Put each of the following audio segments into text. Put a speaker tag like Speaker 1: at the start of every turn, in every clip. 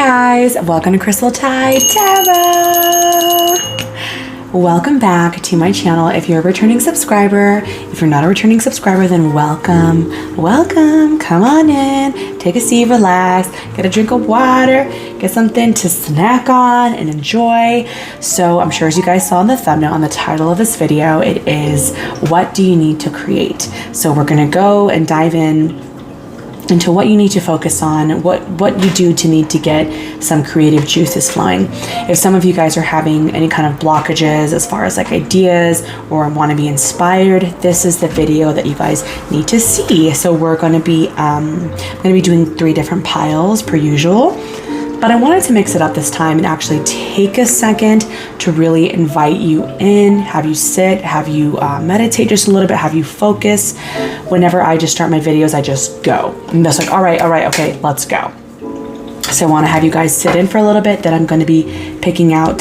Speaker 1: guys, welcome to Untitled Chapter. Welcome back to my channel. If you're a returning subscriber, if you're not a returning subscriber, then welcome. Come on in, take a seat, relax, get a drink of water, get something to snack on and enjoy. So I'm sure as you guys saw in the thumbnail, on the title of this video, it is what do you need to create? So we're gonna go and dive into what you need to focus on, what you do to need to get some creative juices flowing. If some of you guys are having any kind of blockages as far as like ideas or want to be inspired, this is the video that you guys need to see. So we're going to be doing 3 different piles per usual. But I wanted to mix it up this time and actually take a second to really invite you in, have you sit, have you meditate just a little bit, have you focus. Whenever I just start my videos, I just go. And that's like, all right, okay, let's go. So I want to have you guys sit in for a little bit. Then I'm going to be picking out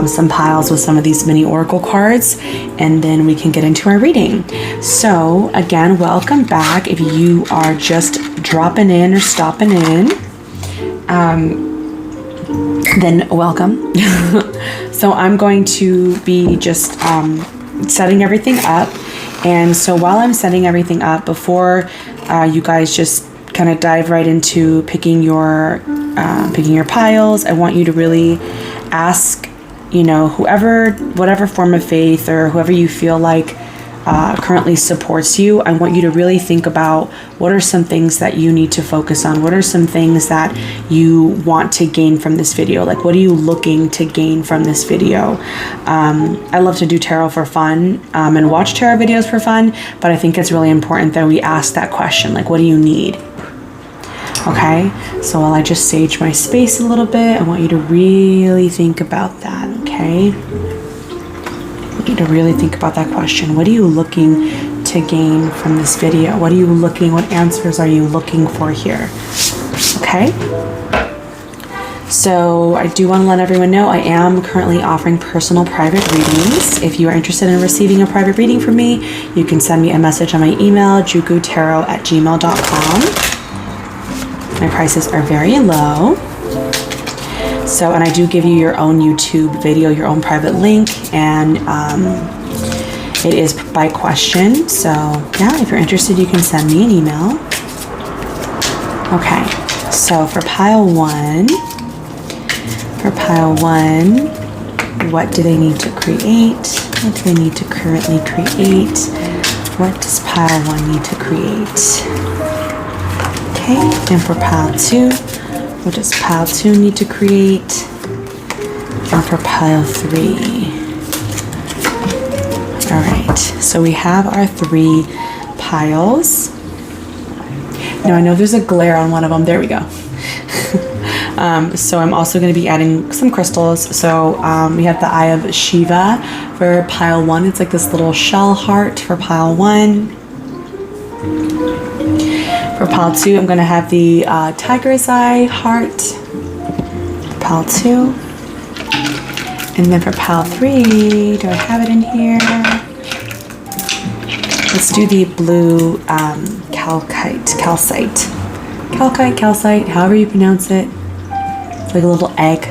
Speaker 1: some piles with some of these mini oracle cards, and then we can get into our reading. So again, welcome back. If you are just dropping in or stopping in, then welcome. So I'm going to be just setting everything up. And so while I'm setting everything up, before you guys just kind of dive right into picking your piles, I want you to really ask, whatever form of faith or whoever you feel like currently supports you, I want you to really think about what are some things that you need to focus on. What are some things that you want to gain from this video? Like, what are you looking to gain from this video? I love to do tarot for fun and watch tarot videos for fun, but I think it's really important that we ask that question, like, what do you need? Okay, so while I just sage my space a little bit, I want you to really think about that, okay? To really think about that question. What are you looking to gain from this video? What answers are you looking for here? Okay. So I do want to let everyone know I am currently offering personal private readings. If you are interested in receiving a private reading from me, you can send me a message on my email, jukutarot@gmail.com. My prices are very low. So, and I do give you your own YouTube video, your own private link, and it is by question. So yeah, if you're interested, you can send me an email. Okay, so for pile one, what do they need to create? What do they need to currently create? What does pile 1 need to create? Okay, and for pile 2, what does pile 2 need to create? And for pile 3. All right, so we have our 3 piles. Now I know there's a glare on one of them. There we go. So I'm also going to be adding some crystals. So we have the Eye of Shiva for pile 1. It's like this little shell heart for pile 1. For pile 2, I'm going to have the tiger's eye heart for pile 2. And then for pile 3, do I have it in here? Let's do the blue calcite, however you pronounce it. It's like a little egg.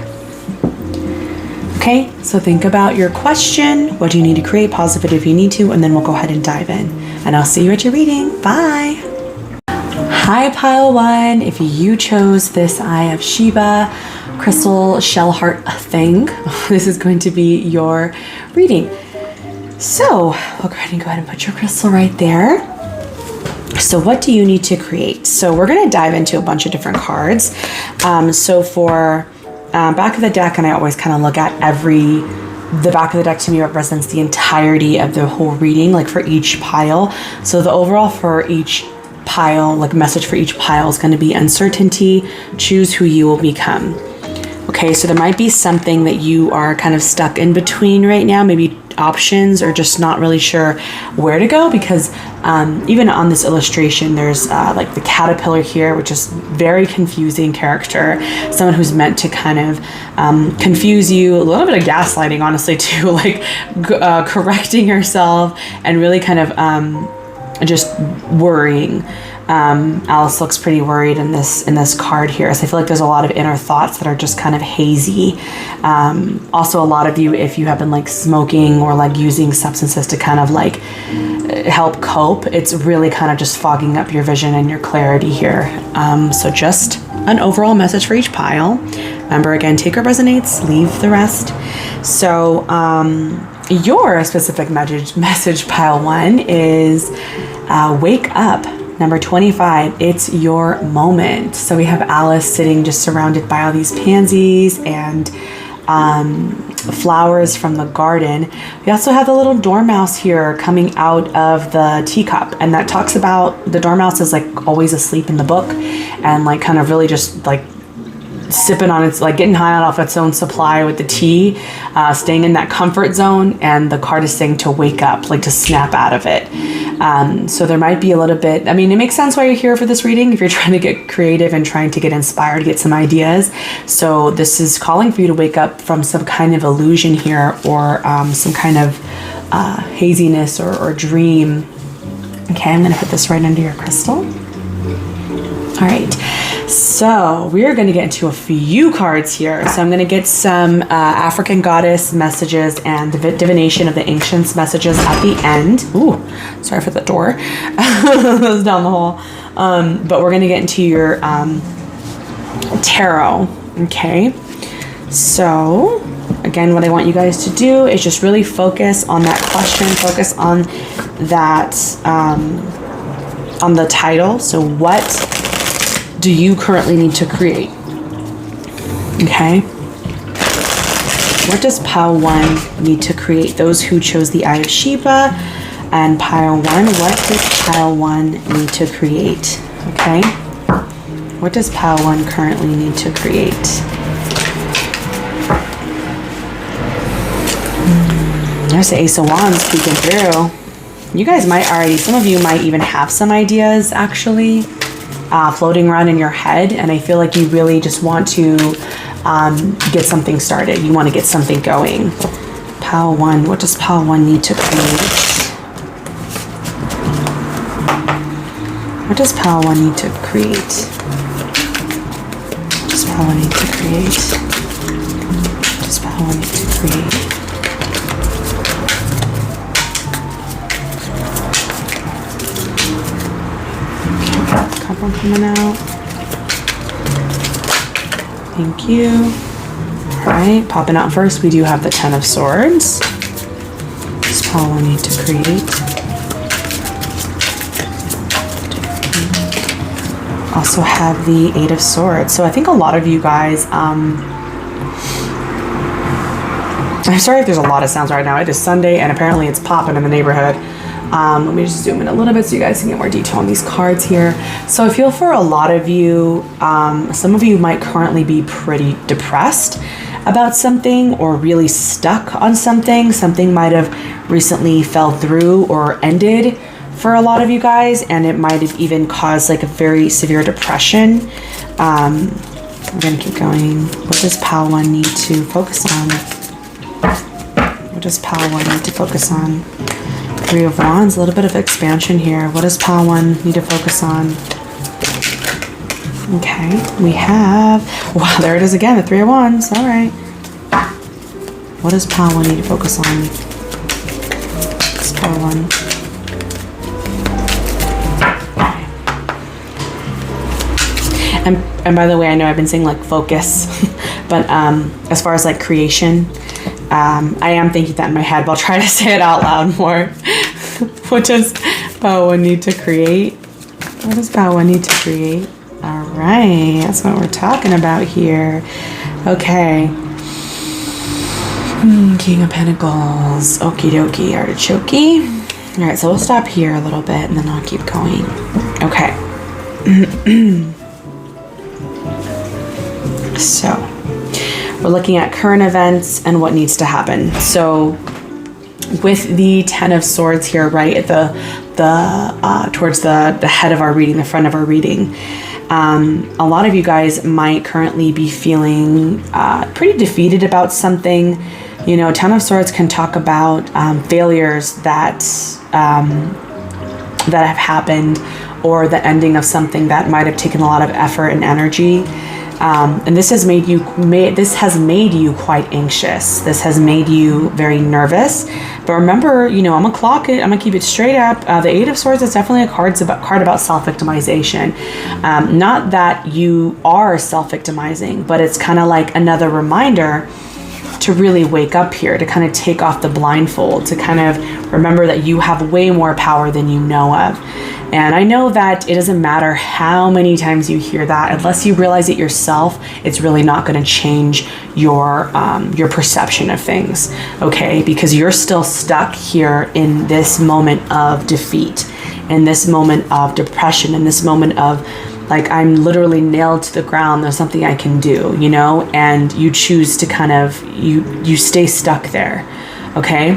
Speaker 1: Okay, so think about your question. What do you need to create? Pause it if you need to, and then we'll go ahead and dive in. And I'll see you at your reading. Bye. Hi pile 1, if you chose this Eye of Shiva crystal shell heart thing, this is going to be your reading. So we'll go ahead and put your crystal right there. So what do you need to create? So we're going to dive into a bunch of different cards. So for back of the deck, and I always kind of look at the back of the deck to me represents the entirety of the whole reading, like for each pile. So the overall for each pile, like message for each pile, is going to be uncertainty, choose who you will become. Okay, so there might be something that you are kind of stuck in between right now, maybe options, or just not really sure where to go, because even on this illustration there's like the caterpillar here, which is very confusing character, someone who's meant to kind of confuse you, a little bit of gaslighting honestly too, like correcting yourself and really kind of just worrying. Alice looks pretty worried in this card here. So I feel like there's a lot of inner thoughts that are just kind of hazy. Also, a lot of you, if you have been like smoking or like using substances to kind of like help cope, it's really kind of just fogging up your vision and your clarity here. So just an overall message for each pile. Remember, again, take what resonates, leave the rest. So your specific message pile 1 is wake up. Number 25, it's your moment. So we have Alice sitting just surrounded by all these pansies and flowers from the garden. We also have the little dormouse here coming out of the teacup, and that talks about the dormouse is like always asleep in the book and like kind of really just like sipping on its, like getting high off its own supply with the tea, staying in that comfort zone. And the card is saying to wake up, like to snap out of it. So there might be a little bit, I mean, it makes sense why you're here for this reading if you're trying to get creative and trying to get inspired, get some ideas. So this is calling for you to wake up from some kind of illusion here, or some kind of haziness or dream. Okay, I'm going to put this right under your crystal. All right, so we're going to get into a few cards here. So I'm going to get some African goddess messages and divination of the ancients messages at the end. Ooh, sorry for the door. That was down the hall. But we're going to get into your tarot. Okay, so again, what I want you guys to do is just really focus on that question, focus on that, on the title. So what do you currently need to create? Okay. What does pile 1 need to create? Those who chose the Eye of Sheba and pile 1, what does pile 1 need to create? Okay. What does pile 1 currently need to create? There's the Ace of Wands peeking through. You guys might already, some of you might even have some ideas actually floating around in your head, and I feel like you really just want to get something started. You want to get something going. Pile 1, what does pile 1 need to create? What does pile 1 need to create? What does pile 1 need to create? What does pile 1 need to create? Couple coming out. Thank you. All right, popping out first, we do have the 10 of Swords. This pile 1 need to create. Also have the 8 of Swords. So I think a lot of you guys, I'm sorry if there's a lot of sounds right now. It is Sunday and apparently it's popping in the neighborhood. Let me just zoom in a little bit so you guys can get more detail on these cards here. So I feel for a lot of you, some of you might currently be pretty depressed about something or really stuck on something. Something might have recently fell through or ended for a lot of you guys, and it might have even caused like a very severe depression. I'm gonna keep going. What does pile 1 need to focus on? What does pile 1 need to focus on? 3 of Wands, a little bit of expansion here. What does pile 1 need to focus on? Okay, we have, wow, there it is again, the 3 of Wands. All right. What does pile 1 need to focus on? What's pile 1? And by the way, I know I've been saying like focus, but as far as like creation, I am thinking that in my head, but I'll try to say it out loud more. What does pile 1 need to create? What does pile 1 need to create? All right, that's what we're talking about here. Okay. King of Pentacles. Okie dokie, artichoke. All right, so we'll stop here a little bit and then I'll keep going. Okay. So we're looking at current events and what needs to happen. So with the 10 of Swords here, right at the towards the head of our reading, the front of our reading, a lot of you guys might currently be feeling pretty defeated about something. You know, 10 of Swords can talk about failures that have happened, or the ending of something that might have taken a lot of effort and energy. And this has made you quite anxious. This has made you very nervous. But remember, I'm gonna keep it straight up. The Eight of Swords is definitely a card about self-victimization. Not that you are self-victimizing, but it's kind of like another reminder to really wake up here, to kind of take off the blindfold, to kind of remember that you have way more power than you know of. And I know that it doesn't matter how many times you hear that, unless you realize it yourself, it's really not going to change your perception of things, okay? Because you're still stuck here in this moment of defeat, in this moment of depression, in this moment of like, I'm literally nailed to the ground, there's something I can do, and you choose to kind of, you stay stuck there, okay?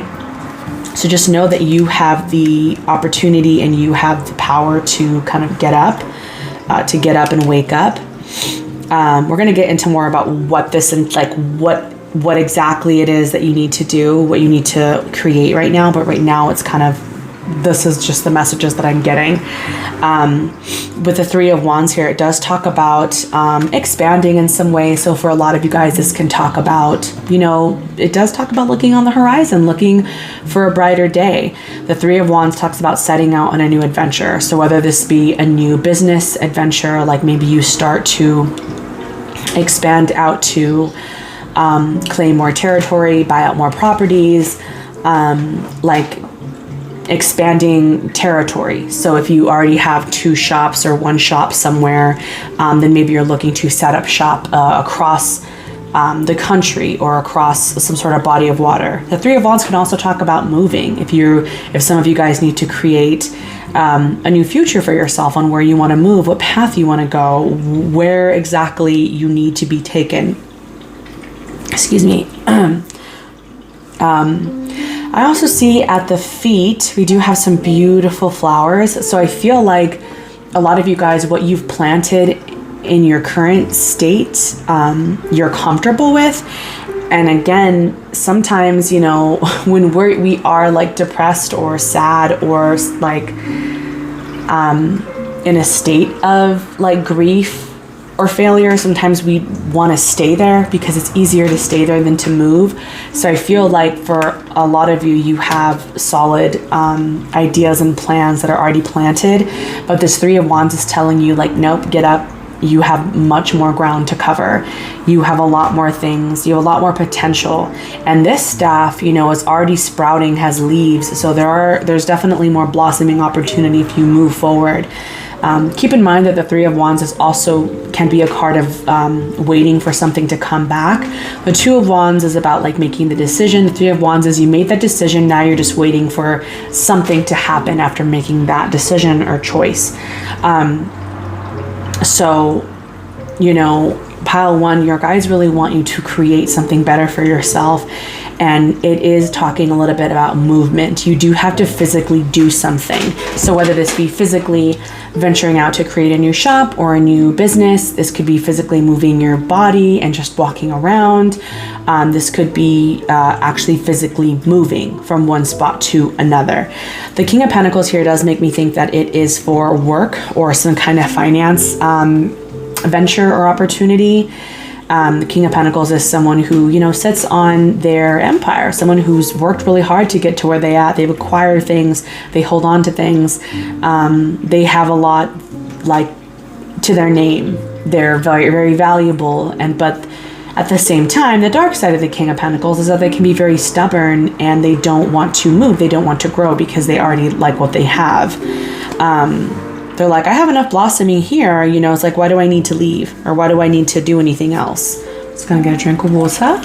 Speaker 1: So just know that you have the opportunity and you have the power to kind of get up and wake up. We're going to get into more about what this and like what exactly it is that you need to do, what you need to create right now. But right now it's kind of, this is just the messages that I'm getting. With the Three of Wands here, it does talk about expanding in some way. So for a lot of you guys, this can talk about, it does talk about looking on the horizon, looking for a brighter day. The Three of Wands talks about setting out on a new adventure. So whether this be a new business adventure, like maybe you start to expand out to claim more territory, buy out more properties, like expanding territory. So if you already have 2 shops or 1 shop somewhere, then maybe you're looking to set up shop across the country or across some sort of body of water. The Three of Wands can also talk about moving. If some of you guys need to create a new future for yourself on where you want to move, what path you want to go, where exactly you need to be taken. Excuse me. I also see at the feet, we do have some beautiful flowers. So I feel like a lot of you guys, what you've planted in your current state, you're comfortable with. And again, sometimes, when we are like depressed or sad or like in a state of like grief or failure, sometimes we want to stay there because it's easier to stay there than to move. So I feel like for a lot of you, you have solid ideas and plans that are already planted, but this Three of Wands is telling you like, nope, get up. You have much more ground to cover. You have a lot more things. You have a lot more potential. And this staff, is already sprouting, has leaves. So there's definitely more blossoming opportunity if you move forward. Keep in mind that the Three of Wands can be a card of waiting for something to come back. The Two of Wands is about like making the decision. The Three of Wands is you made that decision, now you're just waiting for something to happen after making that decision or choice. So, pile 1, your guys really want you to create something better for yourself. And it is talking a little bit about movement. You do have to physically do something. So whether this be physically venturing out to create a new shop or a new business, this could be physically moving your body and just walking around. This could be actually physically moving from one spot to another. The King of Pentacles here does make me think that it is for work or some kind of finance venture or opportunity. The King of Pentacles is someone who, sits on their empire, someone who's worked really hard to get to where they're at. They've acquired things, they hold on to things. They have a lot like to their name. They're very, very valuable. But at the same time, the dark side of the King of Pentacles is that they can be very stubborn and they don't want to move. They don't want to grow because they already like what they have. They're like, I have enough blossoming here. It's like, why do I need to leave? Or why do I need to do anything else? Just gonna get a drink of water.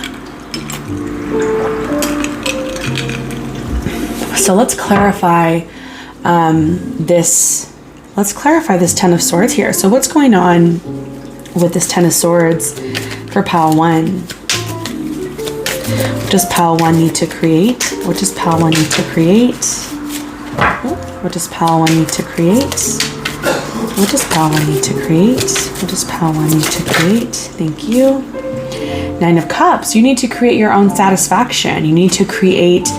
Speaker 1: So let's clarify this. Let's clarify this Ten of Swords here. So what's going on with this Ten of Swords for pile 1? What does pile 1 need to create? What does pile 1 need to create? What does pile 1 need to create? What does pile 1 need to create? What does pile 1 need to create? Thank you. Nine of Cups. You need to create your own satisfaction. You need to create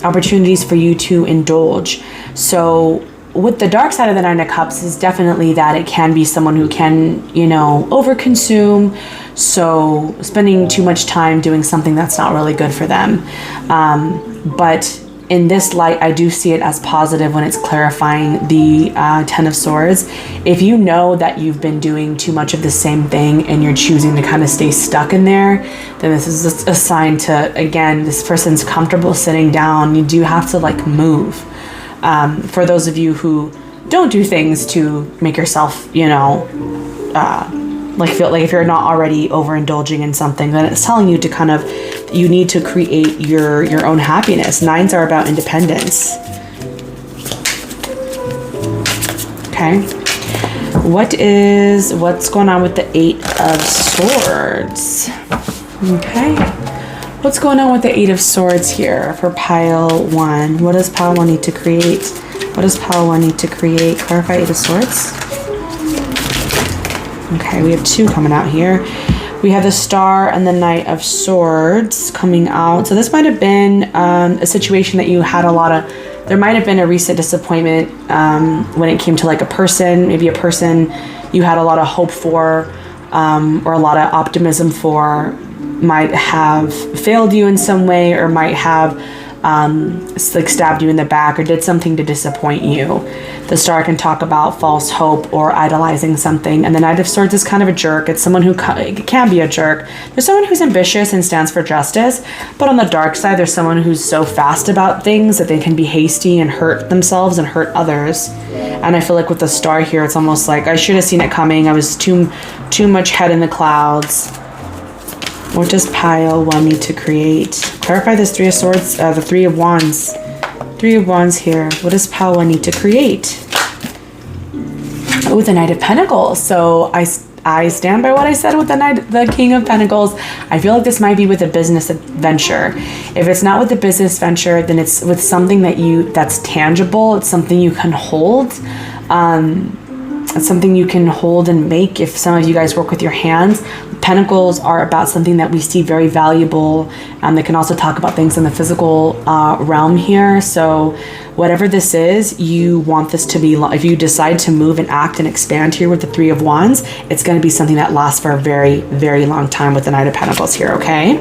Speaker 1: opportunities for you to indulge. So with the dark side of the Nine of Cups is definitely that it can be someone who can, overconsume. So spending too much time doing something that's not really good for them. But in this light, I do see it as positive when it's clarifying the Ten of Swords. If you know that you've been doing too much of the same thing and you're choosing to kind of stay stuck in there, then this is a sign to, again, this person's comfortable sitting down. You do have to move. For those of you who don't do things to make yourself, feel like if you're not already overindulging in something, then it's telling you to you need to create your own happiness. Nines are about independence. Okay. What's going on with the Eight of Swords? Okay. What's going on with the Eight of Swords here for pile 1? What does pile 1 need to create? What does pile 1 need to create? Clarify Eight of Swords. Okay, we have 2 coming out here. We have the Star and the Knight of Swords coming out. So this might have been a situation that you had there might have been a recent disappointment when it came to a person, maybe a person you had a lot of hope for or a lot of optimism for, might have failed you in some way, or might have stabbed you in the back or did something to disappoint you. The Star can talk about false hope or idolizing something, and the Knight of Swords is kind of a jerk. It's someone who can be a jerk. There's someone who's ambitious and stands for justice, but on the dark side, there's someone who's so fast about things that they can be hasty and hurt themselves and hurt others. And I feel like with the Star here, it's almost like I should have seen it coming. I was too much head in the clouds. What does pile 1 need to create? Clarify this Three of Swords, the Three of Wands. Three of Wands here. What does pile 1 need to create? Oh, the Knight of Pentacles. So I stand by what I said with the King of Pentacles. I feel like this might be with a business venture. If it's not with a business venture, then it's with something that's tangible. It's something you can hold. It's something you can hold and make. If some of you guys work with your hands, Pentacles are about something that we see very valuable. They can also talk about things in the physical realm here. So whatever this is, you want this to be, if you decide to move and act and expand here with the Three of Wands, it's going to be something that lasts for a very, very long time with the Knight of Pentacles here, okay?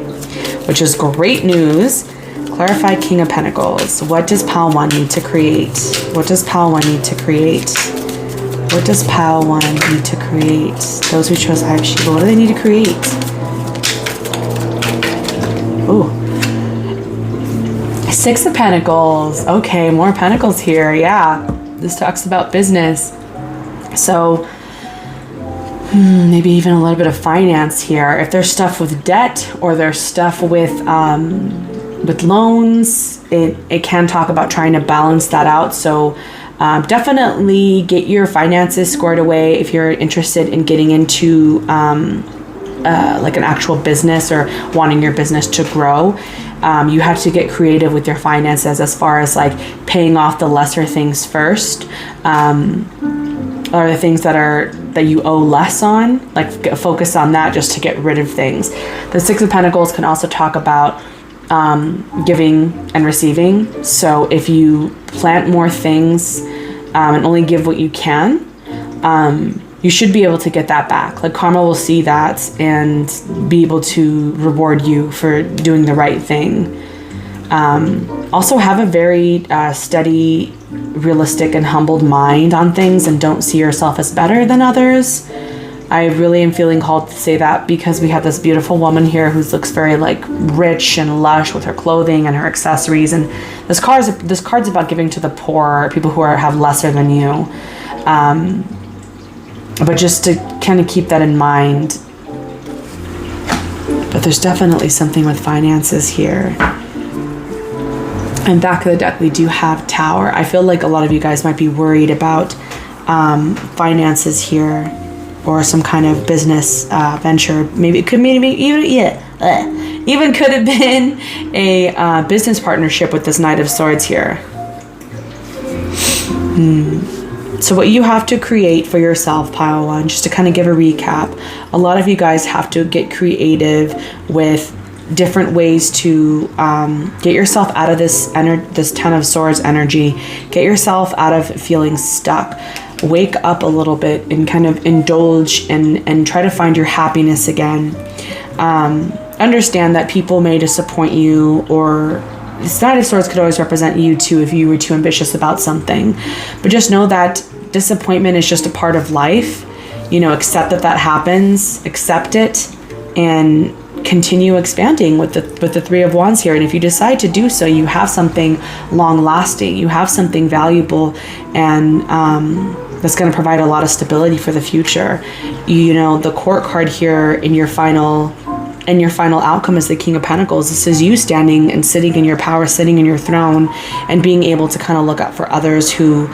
Speaker 1: Which is great news. Clarify King of Pentacles. What does pile 1 need to create? What does pile 1 need to create? What does pile 1 need to create? Those who chose Eye of Shiva, what do they need to create? Ooh. Six of Pentacles. Okay, more Pentacles here. Yeah, this talks about business. So maybe even a little bit of finance here. If there's stuff with debt or there's stuff with loans, it can talk about trying to balance that out. So definitely get your finances squared away if you're interested in getting into an actual business or wanting your business to grow. You have to get creative with your finances as far as paying off the lesser things first, or the things that you owe less on. Focus on that just to get rid of things. The Six of Pentacles can also talk about giving and receiving. So if you plant more things and only give what you can, you should be able to get that back. Karma will see that and be able to reward you for doing the right thing. Also have a very steady, realistic, and humbled mind on things, and don't see yourself as better than others. I really am feeling called to say that because we have this beautiful woman here who looks very rich and lush with her clothing and her accessories, and this card's about giving to the poor, people who have lesser than you. But just to kind of keep that in mind. But there's definitely something with finances here. And back of the deck, we do have Tower. I feel like a lot of you guys might be worried about finances here, or some kind of business venture. Maybe it could even could have been a business partnership with this Knight of Swords here. So what you have to create for yourself, pile 1, just to kind of give a recap, a lot of you guys have to get creative with different ways to get yourself out of this Ten of Swords energy. Get yourself out of feeling stuck. Wake up a little bit and kind of indulge and try to find your happiness again. Understand that people may disappoint you, or this Knight of Swords could always represent you too if you were too ambitious about something. But just know that disappointment is just a part of life. Accept that happens, accept it, and continue expanding with the Three of Wands here. And if you decide to do so, you have something long lasting, you have something valuable, and that's going to provide a lot of stability for the future. The Court card here in your final outcome is the King of Pentacles. This is you standing and sitting in your power, sitting in your throne, and being able to kind of look out for others who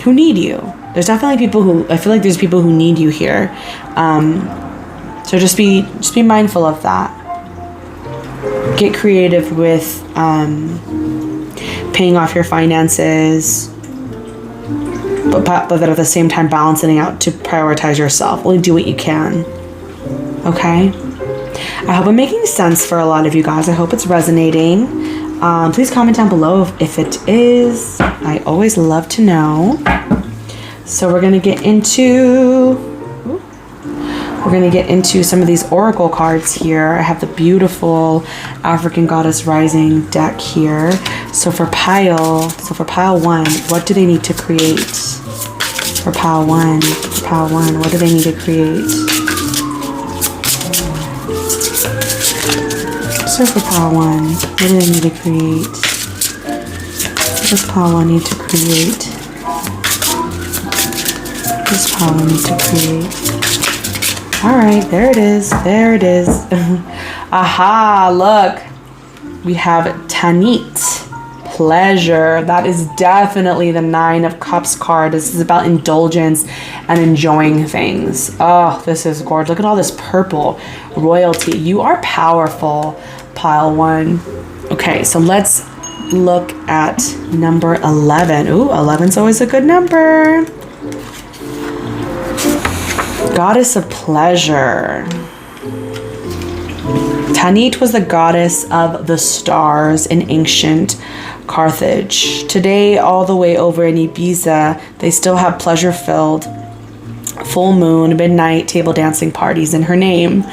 Speaker 1: need you. There's definitely I feel like there's people who need you here. So just be mindful of that. Get creative with paying off your finances, but at the same time balancing out to prioritize yourself. Only do what you can. Okay? I hope I'm making sense for a lot of you guys. I hope it's resonating. Please comment down below if it is. I always love to know. So we're going to get into some of these oracle cards here. I have the beautiful African Goddess Rising deck here. So for pile 1, what do they need to create? For pile 1, what do they need to create? So for pile 1, what do they need to create? What does pile 1 need to create? What does pile 1 need to create? All right, there it is. Aha, look. We have Tanit, pleasure. That is definitely the Nine of Cups card. This is about indulgence and enjoying things. Oh, this is gorgeous. Look at all this purple. Royalty. You are powerful, pile 1. Okay, so let's look at number 11. Ooh, 11's always a good number. Goddess of pleasure. Tanit was the goddess of the stars in ancient Carthage. Today, all the way over in Ibiza, they still have pleasure-filled full moon, midnight table dancing parties in her name.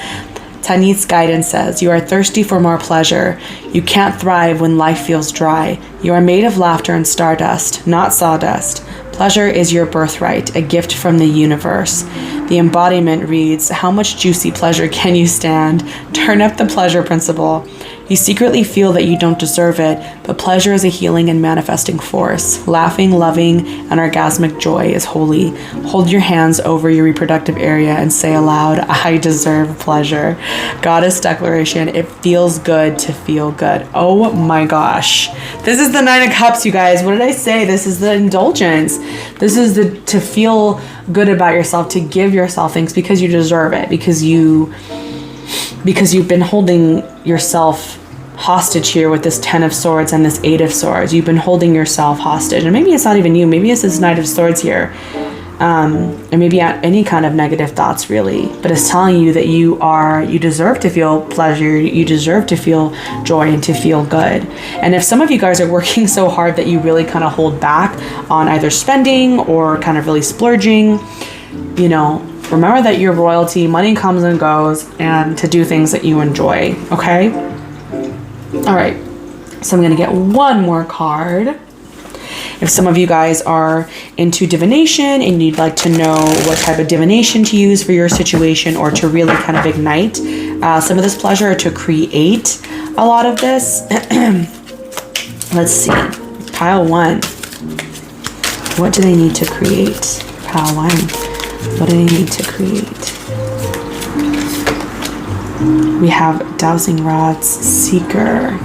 Speaker 1: Tanit's guidance says, you are thirsty for more pleasure. You can't thrive when life feels dry. You are made of laughter and stardust, not sawdust. Pleasure is your birthright, a gift from the universe. The embodiment reads, how much juicy pleasure can you stand? Turn up the pleasure principle. You secretly feel that you don't deserve it, but pleasure is a healing and manifesting force. Laughing, loving, and orgasmic joy is holy. Hold your hands over your reproductive area and say aloud, I deserve pleasure. Goddess declaration, it feels good to feel good. Oh my gosh. This is the Nine of Cups, you guys. What did I say? This is the indulgence. This is the to feel good about yourself, to give yourself things because you deserve it, because you've been holding yourself hostage here with this Ten of Swords and this Eight of Swords. You've been holding yourself hostage, and maybe it's not even you. Maybe it's this Knight of Swords here, and maybe any kind of negative thoughts, really. But it's telling you that you deserve to feel pleasure. You deserve to feel joy and to feel good. And if some of you guys are working so hard that you really kind of hold back on either spending or kind of really splurging, remember that you're royalty. Money comes and goes, and to do things that you enjoy. Okay. All right, so I'm going to get one more card. If some of you guys are into divination and you'd like to know what type of divination to use for your situation or to really kind of ignite some of this pleasure or to create a lot of this, let's see. Pile 1. What do they need to create? Pile 1. What do they need to create? We have Dowsing Rods, Seeker.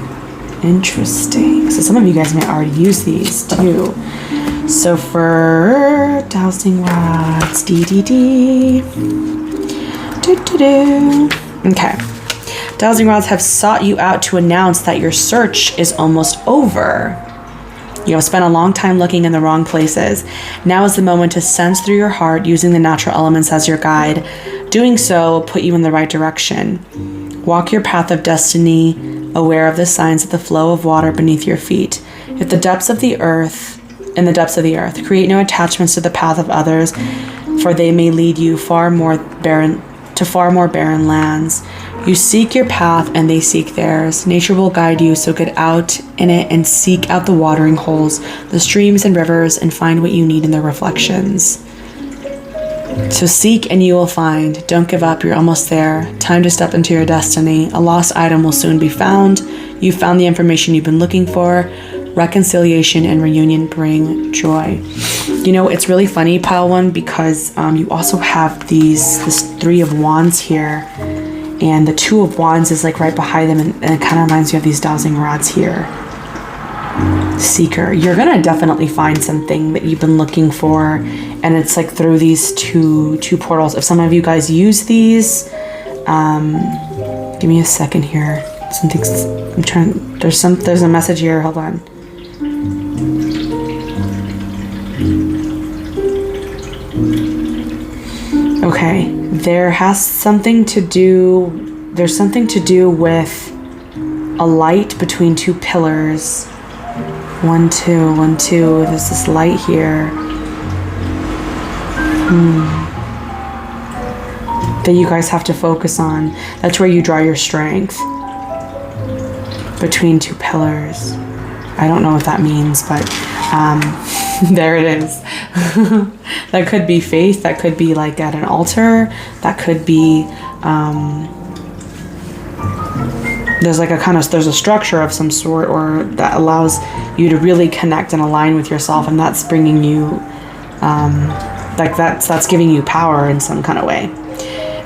Speaker 1: Interesting. So some of you guys may already use these too. So for Dowsing Rods, Okay. Dowsing Rods have sought you out to announce that your search is almost over. You have spent a long time looking in the wrong places. Now is the moment to sense through your heart using the natural elements as your guide. Doing so will put you in the right direction. Walk your path of destiny, aware of the signs of the flow of water beneath your feet. In the depths of the earth, create no attachments to the path of others, for they may lead you far more barren lands. You seek your path and they seek theirs. Nature will guide you, so get out in it and seek out the watering holes, the streams and rivers, and find what you need in their reflections. So seek and you will find. Don't give up, you're almost there. Time to step into your destiny. A lost item will soon be found. You found the information you've been looking for. Reconciliation and reunion bring joy. You know, it's really funny, pile 1, because you also have this 3 of Wands here, and the 2 of Wands is like right behind them, and it kind of reminds you of these dowsing rods here. Seeker, you're gonna definitely find something that you've been looking for, and it's like through these two portals. If some of you guys use these, give me a second here. There's a message here, hold on. Okay, there's something to do with a light between 2 pillars. 1, 2, 1, 2. There's this light here. That you guys have to focus on. That's where you draw your strength. Between 2 pillars. I don't know what that means, but there it is. That could be faith. That could be like at an altar. That could be there's a structure of some sort, or that allows you to really connect and align with yourself, and that's bringing you that's giving you power in some kind of way.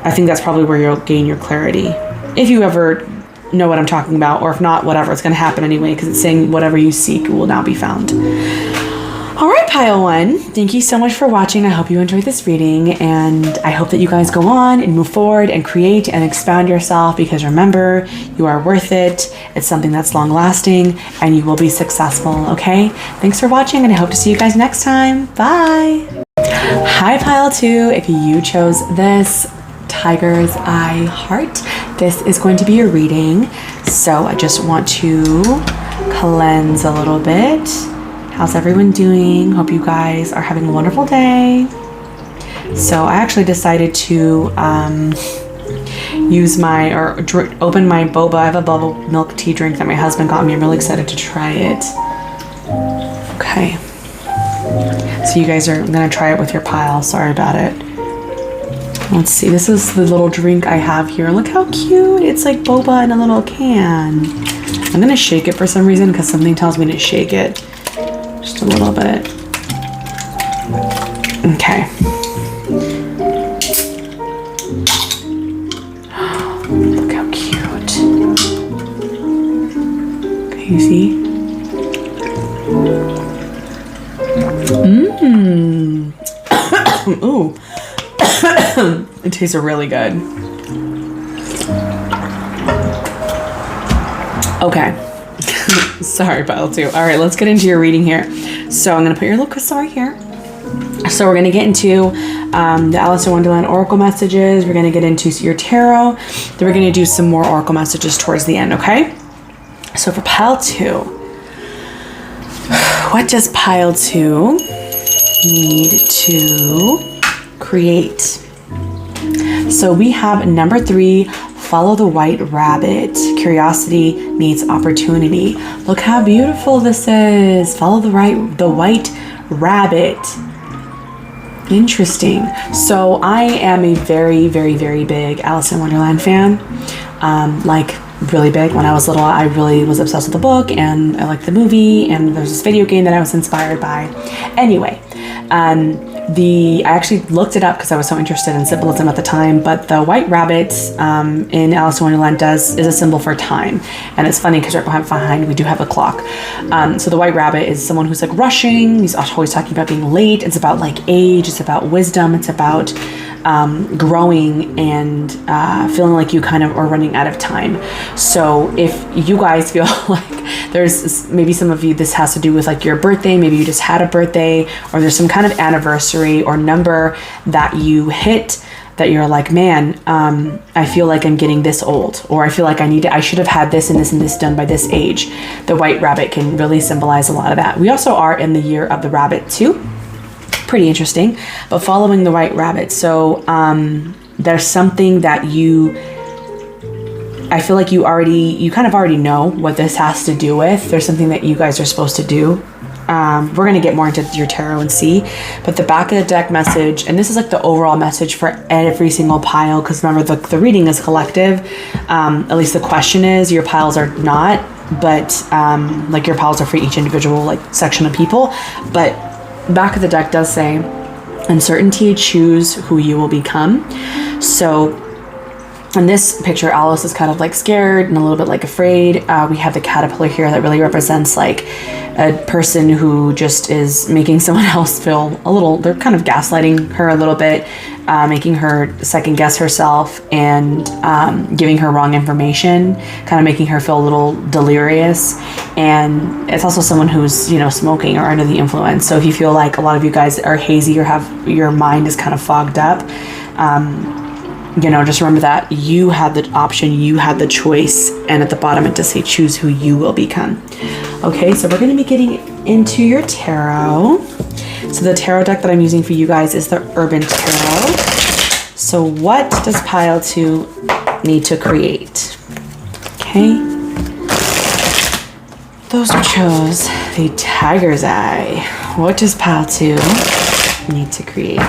Speaker 1: I think that's probably where you'll gain your clarity, if you ever know what I'm talking about, or if not, whatever, it's going to happen anyway, because it's saying whatever you seek will now be found. All right, pile 1, thank you so much for watching. I hope you enjoyed this reading, and I hope that you guys go on and move forward and create and expand yourself, because remember, you are worth it. It's something that's long lasting, and you will be successful, okay? Thanks for watching, and I hope to see you guys next time. Bye. Hi, pile 2. If you chose this Tiger's Eye heart, this is going to be your reading. So I just want to cleanse a little bit. How's everyone doing? Hope you guys are having a wonderful day. So I actually decided to open my boba. I have a bubble milk tea drink that my husband got me. I'm really excited to try it. Okay. So you guys are gonna try it with your pile. Sorry about it. Let's see. This is the little drink I have here. Look how cute. It's like boba in a little can. I'm gonna shake it for some reason, because something tells me to shake it. Just a little bit. Okay. Look how cute. Can you see? Ooh. It tastes really good. Okay. Sorry, pile 2. All right, let's get into your reading here. So I'm going to put your little crystal right here. So we're going to get into the Alice in Wonderland Oracle messages. We're going to get into your tarot. Then we're going to do some more Oracle messages towards the end, okay? So for pile 2, what does pile 2 need to create? So we have number 3, follow the white rabbit. Curiosity meets opportunity. Look how beautiful this is. Follow the white rabbit. Interesting. So I am a very, very, very big Alice in Wonderland fan. Like really big. When I was little, I really was obsessed with the book, and I liked the movie, and there's this video game that I was inspired by. Anyway, I actually looked it up because I was so interested in symbolism at the time, but the white rabbit in Alice in Wonderland is a symbol for time. And it's funny because right behind we do have a clock. So the white rabbit is someone who's like rushing. He's always talking about being late. It's about like age. It's about wisdom. It's about growing and feeling like you kind of are running out of time. So if you guys feel like there's maybe some of you, this has to do with like your birthday, maybe you just had a birthday, or there's some kind of anniversary or number that you hit that you're like, man, I feel like I'm getting this old, or I feel like I should have had this and this and this done by this age. The white rabbit can really symbolize a lot of that. We also are in the year of the rabbit too. Pretty interesting, but following the white rabbit. So there's something that I feel like you kind of already know what this has to do with. There's something that you guys are supposed to do. We're going to get more into your tarot and see, but the back of the deck message, and this is like the overall message for every single pile, because remember the reading is collective. At least the question is, your piles are not, but like your piles are for each individual like section of people. But back of the deck does say, uncertainty, choose who you will become. So in this picture, Alice is kind of like scared and a little bit like afraid. We have the caterpillar here that really represents like a person who just is making someone else feel a little, they're kind of gaslighting her a little bit, making her second guess herself, and giving her wrong information, kind of making her feel a little delirious. And it's also someone who's, you know, smoking or under the influence. So if you feel like a lot of you guys are hazy or have your mind is kind of fogged up, you know, just remember that you had the option, you had the choice, and at the bottom it does say choose who you will become. Okay, so we're going to be getting into your tarot. So the tarot deck that I'm using for you guys is the Urban Tarot. So what does pile 2 need to create? Okay. Those who chose the Tiger's Eye. What does pile 2 need to create?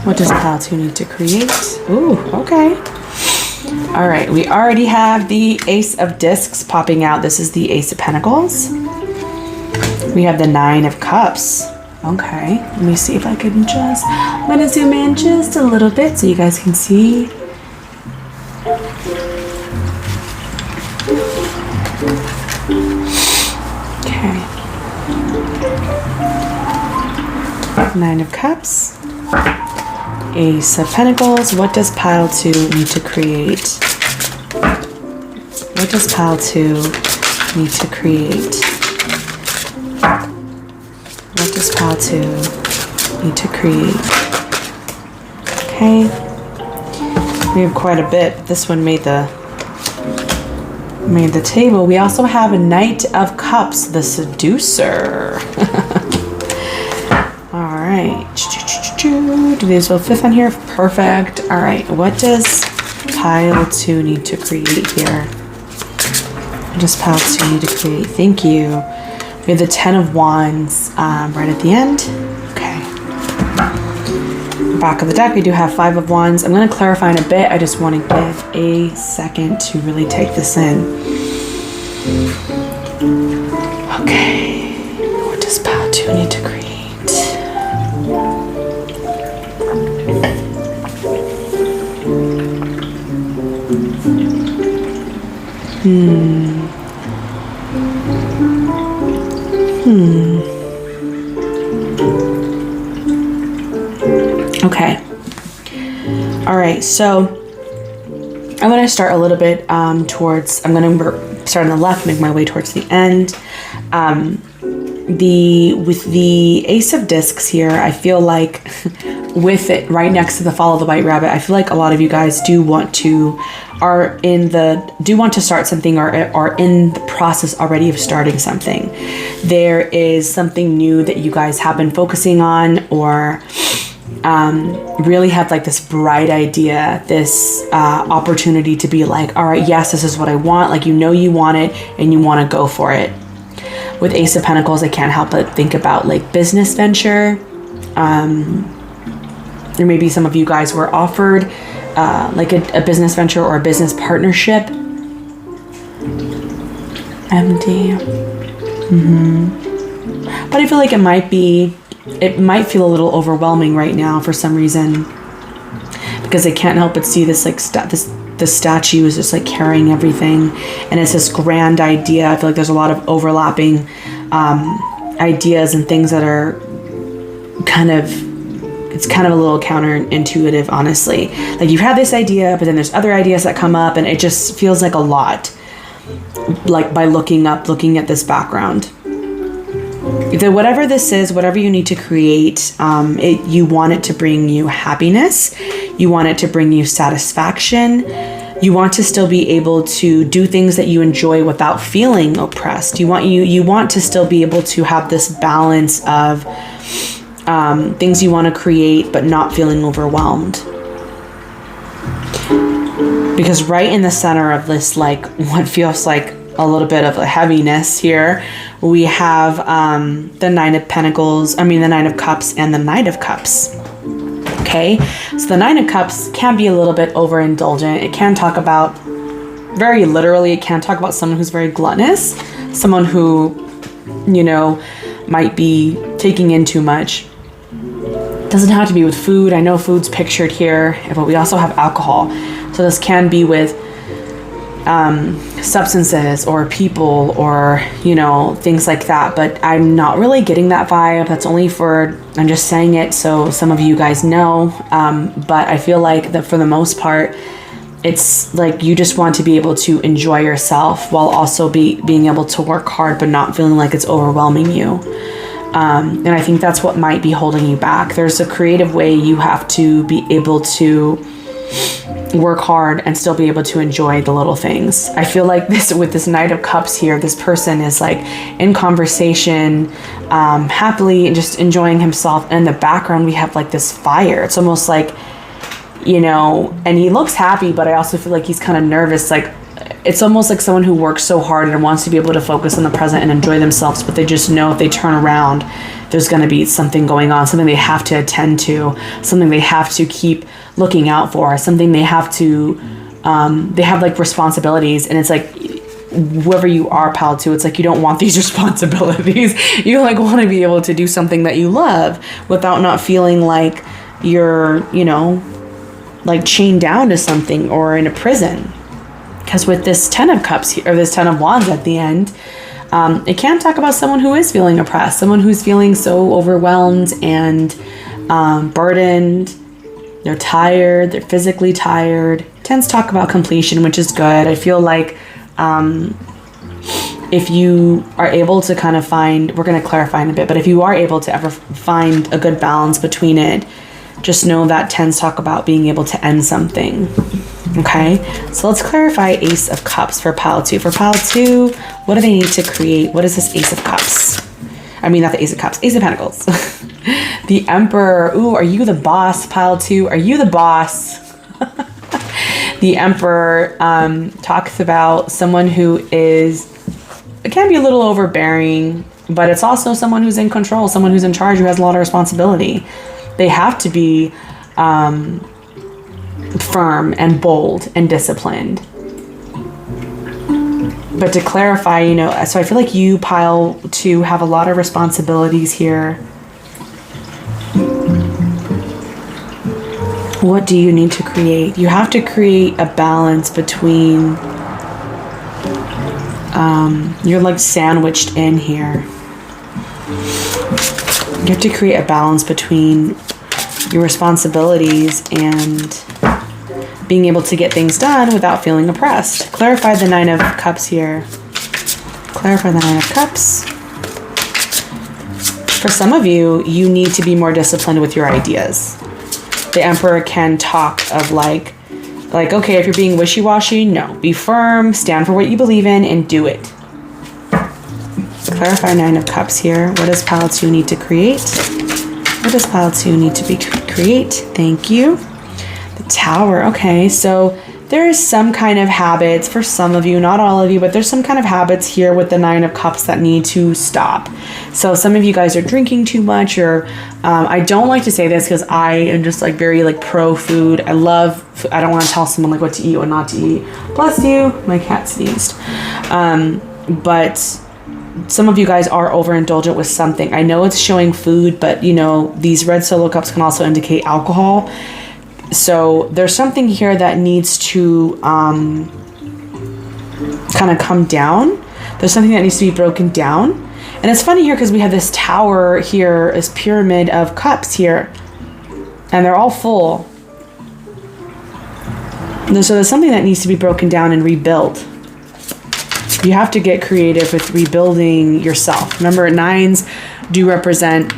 Speaker 1: What does pile 2 need to create? Ooh, okay. All right, we already have the Ace of Discs popping out. This is the Ace of Pentacles. We have the 9 of Cups. Okay, let me see if I can I'm gonna zoom in just a little bit so you guys can see. Okay. 9 of Cups. Ace of Pentacles. What does pile 2 need to create? What does pile 2 need to create? What does pile 2 need to create? Okay. We have quite a bit. This one made the table. We also have a Knight of Cups, the Seducer. All right. Do these will fit on here? Perfect. All right. What does pile 2 need to create here? What does pile 2 need to create? Thank you. We have the 10 of Wands right at the end. Okay. Back of the deck, we do have 5 of Wands. I'm going to clarify in a bit. I just want to give a second to really take this in. Okay. What does pile 2 need to create? Okay. All right. So I'm going to start a little bit towards. I'm going to start on the left, make my way towards the end. With the Ace of Discs here, I feel like with it right next to the Follow the White Rabbit, I feel like a lot of you guys do want to start something or are in the process already of starting something. There is something new that you guys have been focusing on, or really have like this bright idea, this opportunity to be like, all right, yes, this is what I want. Like, you know, you want it and you want to go for it. With Ace of Pentacles, I can't help but think about like business venture. Or maybe some of you guys were offered like a business venture or a business partnership. MD. But I feel like it might feel a little overwhelming right now for some reason, because I can't help but see this like the statue is just like carrying everything, and it's this grand idea. I feel like there's a lot of overlapping ideas and things that are it's kind of a little counterintuitive, honestly. Like, you have this idea, but then there's other ideas that come up, and it just feels like a lot, like by looking at this background. whatever this is, whatever you need to create, you want it to bring you happiness. You want it to bring you satisfaction. You want to still be able to do things that you enjoy without feeling oppressed. You want to still be able to have this balance of things you want to create, but not feeling overwhelmed. Because right in the center of this, like what feels like a little bit of a heaviness here, we have the Nine of Cups and the Knight of Cups. Okay, so the Nine of Cups can be a little bit overindulgent. It can talk about, very literally, it can talk about someone who's very gluttonous, someone who, might be taking in too much. Doesn't have to be with food. I know food's pictured here, but we also have alcohol. So this can be with substances or people or, things like that. But I'm not really getting that vibe. That's only I'm just saying it so some of you guys know. But I feel like that for the most part, it's like you just want to be able to enjoy yourself while also being able to work hard, but not feeling like it's overwhelming you. And I think that's what might be holding you back. There's a creative way you have to be able to work hard and still be able to enjoy the little things. I feel like with this Knight of Cups here, this person is like in conversation, happily and just enjoying himself. And in the background, we have like this fire. It's almost like, and he looks happy, but I also feel like he's kind of nervous. Like it's almost like someone who works so hard and wants to be able to focus on the present and enjoy themselves, but they just know if they turn around, there's going to be something going on, something they have to attend to, something they have to keep looking out for, something they have to, they have like responsibilities. And it's like, whoever you are, pal, too, it's like you don't want these responsibilities. You like want to be able to do something that you love without not feeling like you're, like chained down to something or in a prison. Because with this 10 of Cups here, or this 10 of Wands at the end, it can talk about someone who is feeling oppressed, someone who's feeling so overwhelmed and burdened. They're tired, they're physically tired. It tends to talk about completion, which is good. I feel like if you are able to kind of find, we're going to clarify in a bit, but if you are able to ever find a good balance between it, just know that tends to talk about being able to end something. Okay, so let's clarify Ace of Cups for Pile 2. For Pile 2, what do they need to create? What is this Ace of Cups? I mean, not the Ace of Cups, Ace of Pentacles. The Emperor. Ooh, are you the boss, Pile 2? Are you the boss? The Emperor talks about someone who it can be a little overbearing, but it's also someone who's in control, someone who's in charge, who has a lot of responsibility. They have to be firm and bold and disciplined. But to clarify, so I feel like you, Pile 2, have a lot of responsibilities here. What do you need to create? You have to create a balance between, you're like sandwiched in here. You have to create a balance between your responsibilities and being able to get things done without feeling oppressed. Clarify the Nine of Cups here. Clarify the Nine of Cups. For some of you, you need to be more disciplined with your ideas. The Emperor can talk of like, okay, if you're being wishy-washy, no. Be firm, stand for what you believe in, and do it. Clarify Nine of Cups here. What does Pile 2 need to create? What does Pile 2 need to create? Thank you. The Tower. Okay, so there is some kind of habits for some of you, not all of you, but there's some kind of habits here with the Nine of Cups that need to stop. So some of you guys are drinking too much, or I don't like to say this because I am just like very like pro food. I love food. I don't want to tell someone like what to eat or not to eat. Bless you. My cat sneezed. But some of you guys are overindulgent with something. I know it's showing food, but these red solo cups can also indicate alcohol. So there's something here that needs to kind of come down. There's something that needs to be broken down. And it's funny here because we have this tower here, this pyramid of cups here, and they're all full. So there's something that needs to be broken down and rebuilt. You have to get creative with rebuilding yourself. Remember, 9s do represent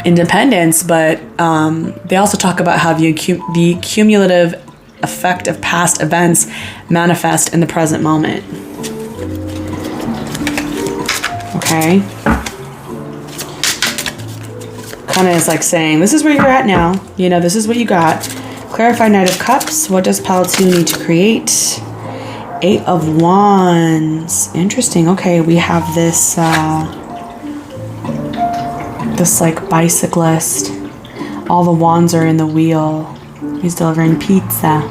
Speaker 1: independence, but they also talk about how the cumulative effect of past events manifest in the present moment. Okay. Kind of is like saying, this is where you're at now. You know, this is what you got. Clarify Knight of Cups. What does pile 2 need to create? 8 of Wands. Interesting. Okay, we have this this like bicyclist. All the wands are in the wheel. He's delivering pizza.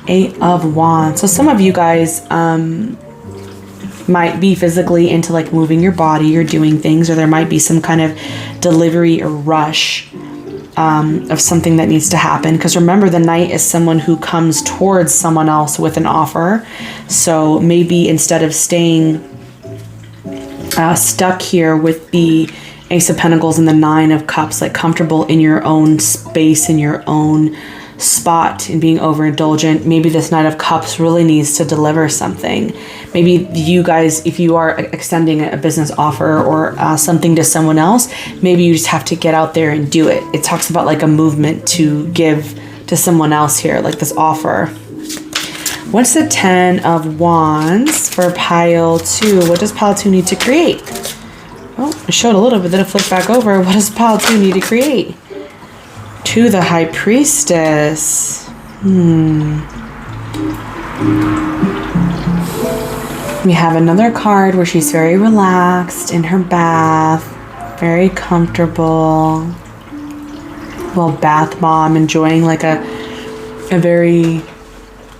Speaker 1: 8 of Wands. So some of you guys might be physically into like moving your body or doing things, or there might be some kind of delivery or rush of something that needs to happen. Because remember, the Knight is someone who comes towards someone else with an offer. So maybe instead of staying stuck here with the Ace of Pentacles and the 9 of Cups, like comfortable in your own space, in your own spot, and being overindulgent, maybe this Knight of Cups really needs to deliver something. Maybe you guys, if you are extending a business offer or something to someone else, maybe you just have to get out there and do it. It talks about like a movement to give to someone else here, like this offer. What's the 10 of Wands for pile 2? What does pile 2 need to create? Oh, I showed a little bit, then it flipped back over. What does pile 2 need to create? To the High Priestess. We have another card where she's very relaxed in her bath, very comfortable. Little bath mom, enjoying like a very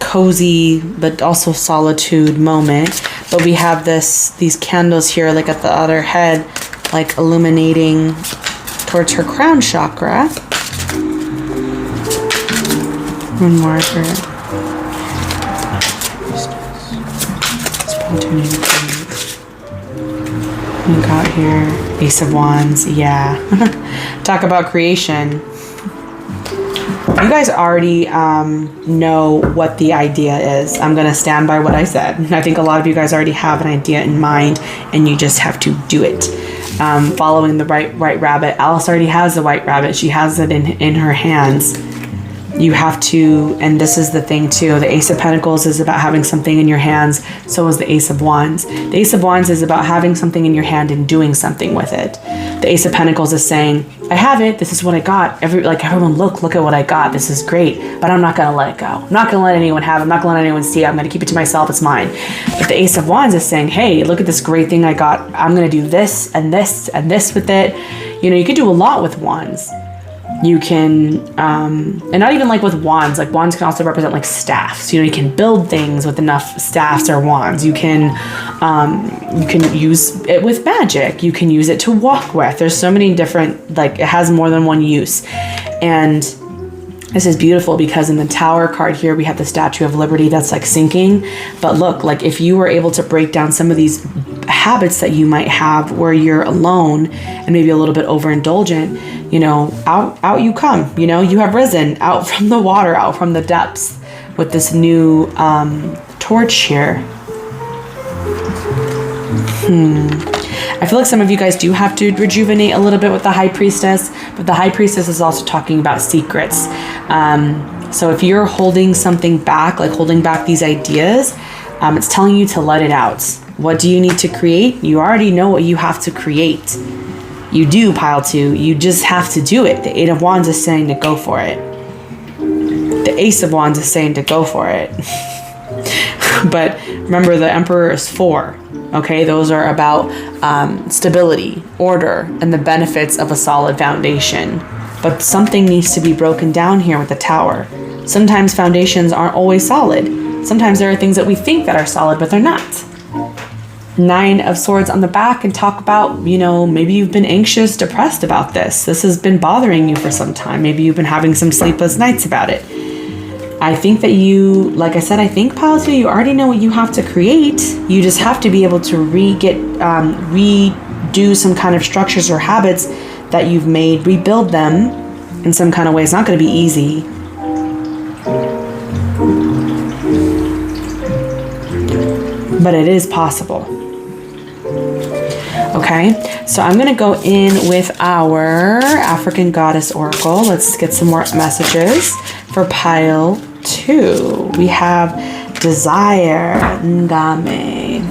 Speaker 1: cozy but also solitude moment. But we have these candles here, like at the other head, like illuminating towards her crown chakra. One more for we got here Ace of Wands. Yeah. Talk about creation. You guys already know what the idea is. I'm going to stand by what I said. I think a lot of you guys already have an idea in mind, and you just have to do it. Following the white rabbit. Alice already has the white rabbit. She has it in her hands. You have to, and this is the thing too, the Ace of Pentacles is about having something in your hands, so is the Ace of Wands. The Ace of Wands is about having something in your hand and doing something with it. The Ace of Pentacles is saying, I have it, this is what I got. Everyone look at what I got, this is great, but I'm not gonna let it go. I'm not gonna let anyone have it, I'm not gonna let anyone see it, I'm gonna keep it to myself, it's mine. But the Ace of Wands is saying, hey, look at this great thing I got, I'm gonna do this and this and this with it. You know, you could do a lot with wands. You can, and not even like with wands, like wands can also represent like staffs. You know, you can build things with enough staffs or wands. You can use it with magic. You can use it to walk with. There's so many different, like it has more than one use. And this is beautiful because in the Tower card here, we have the Statue of Liberty that's like sinking. But look, like if you were able to break down some of these habits that you might have where you're alone and maybe a little bit overindulgent, you know, out you come, you know, you have risen out from the water, out from the depths with this new torch here. I feel like some of you guys do have to rejuvenate a little bit with the High Priestess, but the High Priestess is also talking about secrets. So if you're holding something back, like holding back these ideas, it's telling you to let it out. What do you need to create? You already know what you have to create. You do, pile 2. You just have to do it. The 8 of Wands is saying to go for it. The Ace of Wands is saying to go for it. But remember, the Emperor is 4. Okay, those are about stability, order, and the benefits of a solid foundation. But something needs to be broken down here with the Tower. Sometimes foundations aren't always solid. Sometimes there are things that we think that are solid, but they're not. 9 of Swords on the back and talk about, you know, maybe you've been anxious, depressed about this. This has been bothering you for some time. Maybe you've been having some sleepless nights about it. I think that you, like I said, I think pile 2, you already know what you have to create. You just have to be able to redo some kind of structures or habits that you've made, rebuild them in some kind of way. It's not going to be easy. but it is possible. Okay, so I'm going to go in with our African Goddess Oracle. Let's get some more messages for pile 2. We have Desire, Ngame.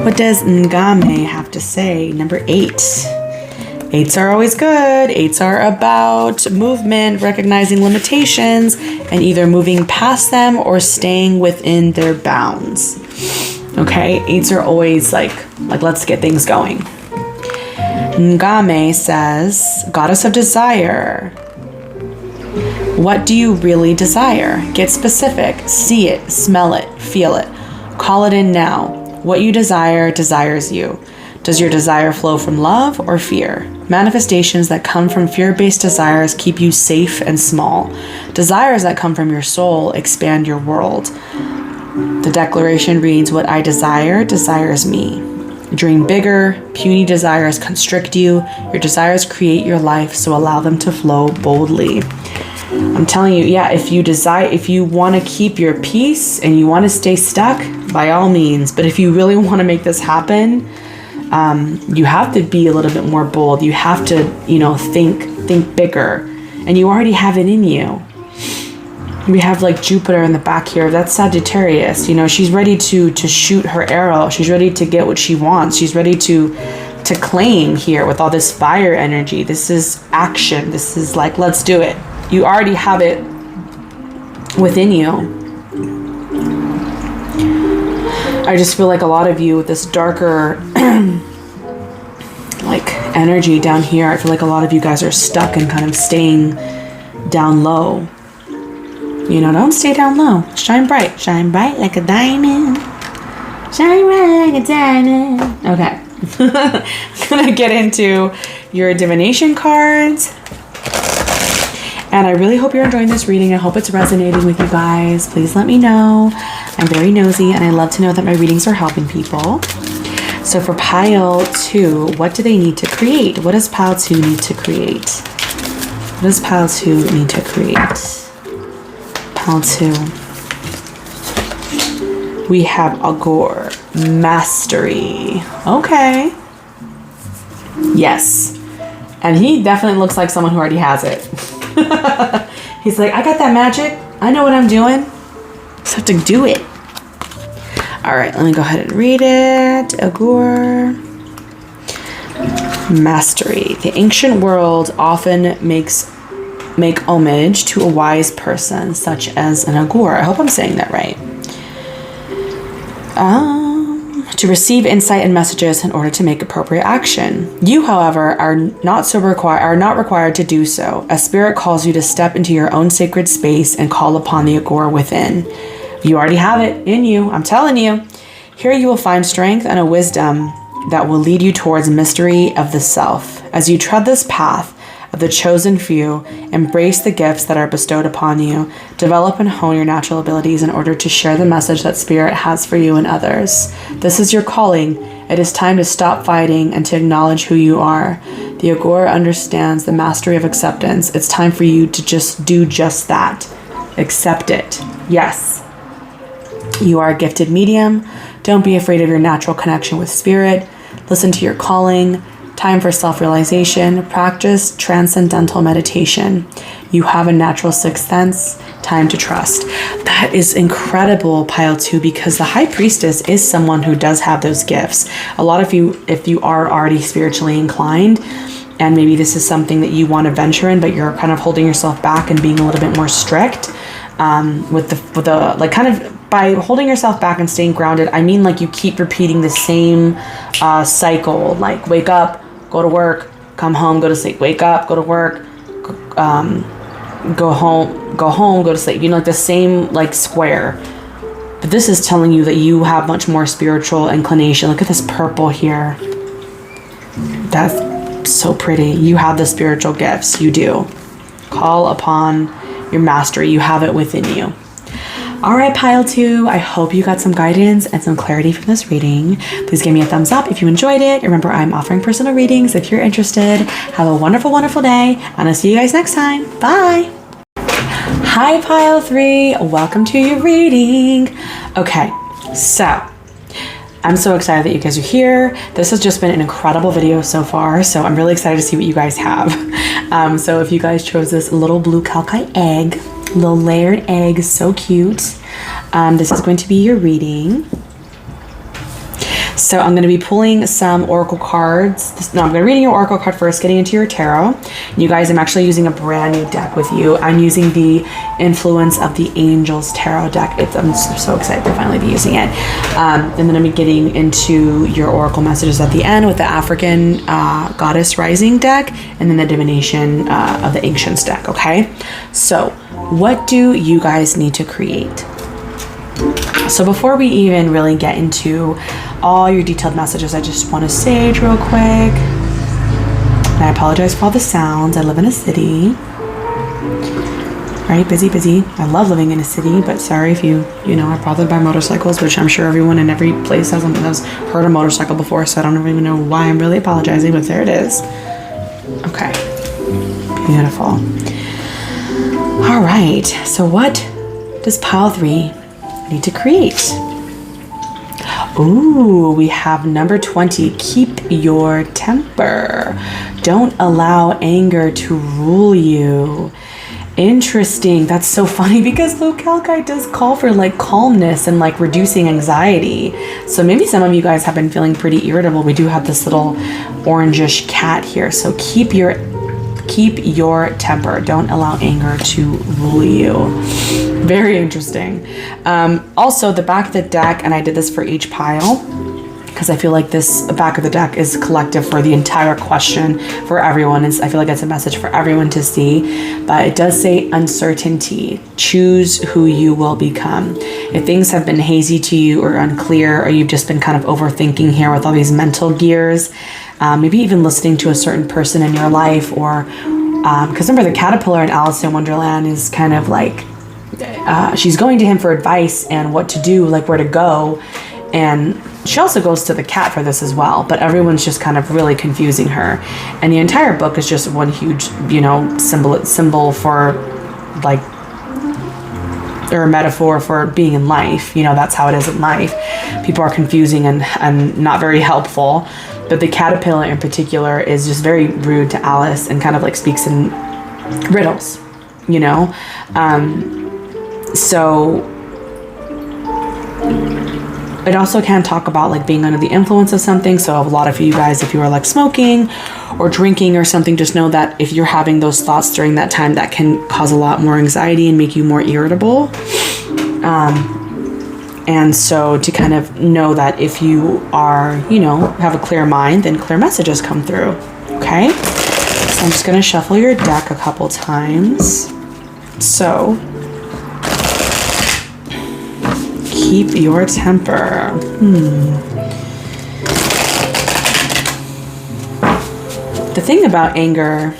Speaker 1: What does Ngame have to say? Number 8. 8s are always good. 8s are about movement, recognizing limitations, and either moving past them or staying within their bounds. Okay, 8s are always like let's get things going. Ngame says, Goddess of Desire. What do you really desire? Get specific. See it, smell it, feel it. Call it in now. What you desire desires you. Does your desire flow from love or fear? Manifestations that come from fear-based desires keep you safe and small. Desires that come from your soul expand your world. The declaration reads, what I desire desires me. Dream bigger. Puny desires constrict you. Your desires create your life, so allow them to flow boldly. I'm telling you, yeah, if you want to keep your peace and you want to stay stuck, by all means. But if you really want to make this happen, you have to be a little bit more bold. You have to, think bigger. And you already have it in you. We have like Jupiter in the back here. That's Sagittarius. She's ready to shoot her arrow. She's ready to get what she wants. She's ready to claim here with all this fire energy. This is action. This is like, let's do it. You already have it within you. I just feel like a lot of you with this darker like energy down here, I feel like a lot of you guys are stuck and kind of staying down low. Don't stay down low. Shine bright. Shine bright like a diamond. Shine bright like a diamond. Okay. I'm going to get into your divination cards. And I really hope you're enjoying this reading. I hope it's resonating with you guys. Please let me know. I'm very nosy and I love to know that my readings are helping people. So for pile 2, what do they need to create? What does pile 2 need to create? What does pile 2 need to create? Pile 2. We have Agor, Mastery. Okay. Yes. And he definitely looks like someone who already has it. He's like, I got that magic. I know what I'm doing. Just have to do it. All right, let me go ahead and read it. Agor. Mastery. The ancient world often make homage to a wise person, such as an Agor. I hope I'm saying that right. To receive insight and messages in order to make appropriate action. You, however, are not required to do so. A spirit calls you to step into your own sacred space and call upon the Agor within. You already have it in you. I'm telling you. Here you will find strength and a wisdom that will lead you towards mystery of the self. As you tread this path of the chosen few, embrace the gifts that are bestowed upon you. Develop and hone your natural abilities in order to share the message that Spirit has for you and others. This is your calling. It is time to stop fighting and to acknowledge who you are. The Agor understands the mastery of acceptance. It's time for you to just do just that. Accept it. Yes. You are a gifted medium. Don't be afraid of your natural connection with Spirit. Listen to your calling. Time for self-realization. Practice transcendental meditation. You have a natural sixth sense. Time to trust. That is incredible, pile 2, because the High Priestess is someone who does have those gifts. A lot of you, if you are already spiritually inclined, and maybe this is something that you want to venture in, but you're kind of holding yourself back and being a little bit more strict, with the like kind of by holding yourself back and staying grounded, I mean like you keep repeating the same cycle, like wake up, go to work, come home, go to sleep, wake up, go to work, go home, go to sleep. Like the same like square. But this is telling you that you have much more spiritual inclination. Look at this purple here. That's so pretty. You have the spiritual gifts. You do. Call upon your mastery. You have it within you. All right, pile 2, I hope you got some guidance and some clarity from this reading. Please give me a thumbs up if you enjoyed it. Remember, I'm offering personal readings if you're interested. Have a wonderful, wonderful day, and I'll see you guys next time. Bye. Hi, pile 3. Welcome to your reading. Okay, So I'm so excited that you guys are here. This has just been an incredible video so far, so I'm really excited to see what you guys have. So if you guys chose this little blue calcite egg, little layered egg, so cute. This is going to be your reading. So I'm going to be pulling some oracle cards. I'm going to be reading your oracle card first, getting into your tarot. You guys, I'm actually using a brand new deck with you. I'm using the Influence of the Angels tarot deck. I'm so excited to finally be using it. And then I'm getting into your oracle messages at the end with the African Goddess Rising deck, and then the Divination of the Ancients deck, okay? So what do you guys need to create? So before we even really get into all your detailed messages, I just want to sage real quick. And I apologize for all the sounds. I live in a city. Right? Busy. I love living in a city, but sorry if you are bothered by motorcycles, which I'm sure everyone in every place has heard a motorcycle before, so I don't even know why I'm really apologizing, but there it is. Okay. Beautiful. All right. So what does pile 3 need to create? Ooh, we have number 20. Keep your temper. Don't allow anger to rule you. Interesting. That's so funny because blue calcite does call for like calmness and like reducing anxiety. So maybe some of you guys have been feeling pretty irritable. We do have this little orangish cat here. So keep your temper. Don't allow anger to rule you. Very interesting. Also, the back of the deck, and I did this for each pile because I feel like this back of the deck is collective for the entire question for everyone. I feel like it's a message for everyone to see, but it does say uncertainty. Choose who you will become. If things have been hazy to you or unclear, or you've just been kind of overthinking here with all these mental gears, maybe even listening to a certain person in your life, or because remember the caterpillar in Alice in Wonderland is kind of like she's going to him for advice and what to do, like where to go, and she also goes to the cat for this as well, but everyone's just kind of really confusing her, and the entire book is just one huge symbol for like, or a metaphor for being in life. That's how it is in life. People are confusing and not very helpful. But the caterpillar in particular is just very rude to Alice and kind of like speaks in riddles, So it also can talk about like being under the influence of something. So a lot of you guys, if you are like smoking or drinking or something, just know that if you're having those thoughts during that time, that can cause a lot more anxiety and make you more irritable. And so to kind of know that if you are, have a clear mind, then clear messages come through. Okay. So I'm just going to shuffle your deck a couple times. So keep your temper. The thing about anger,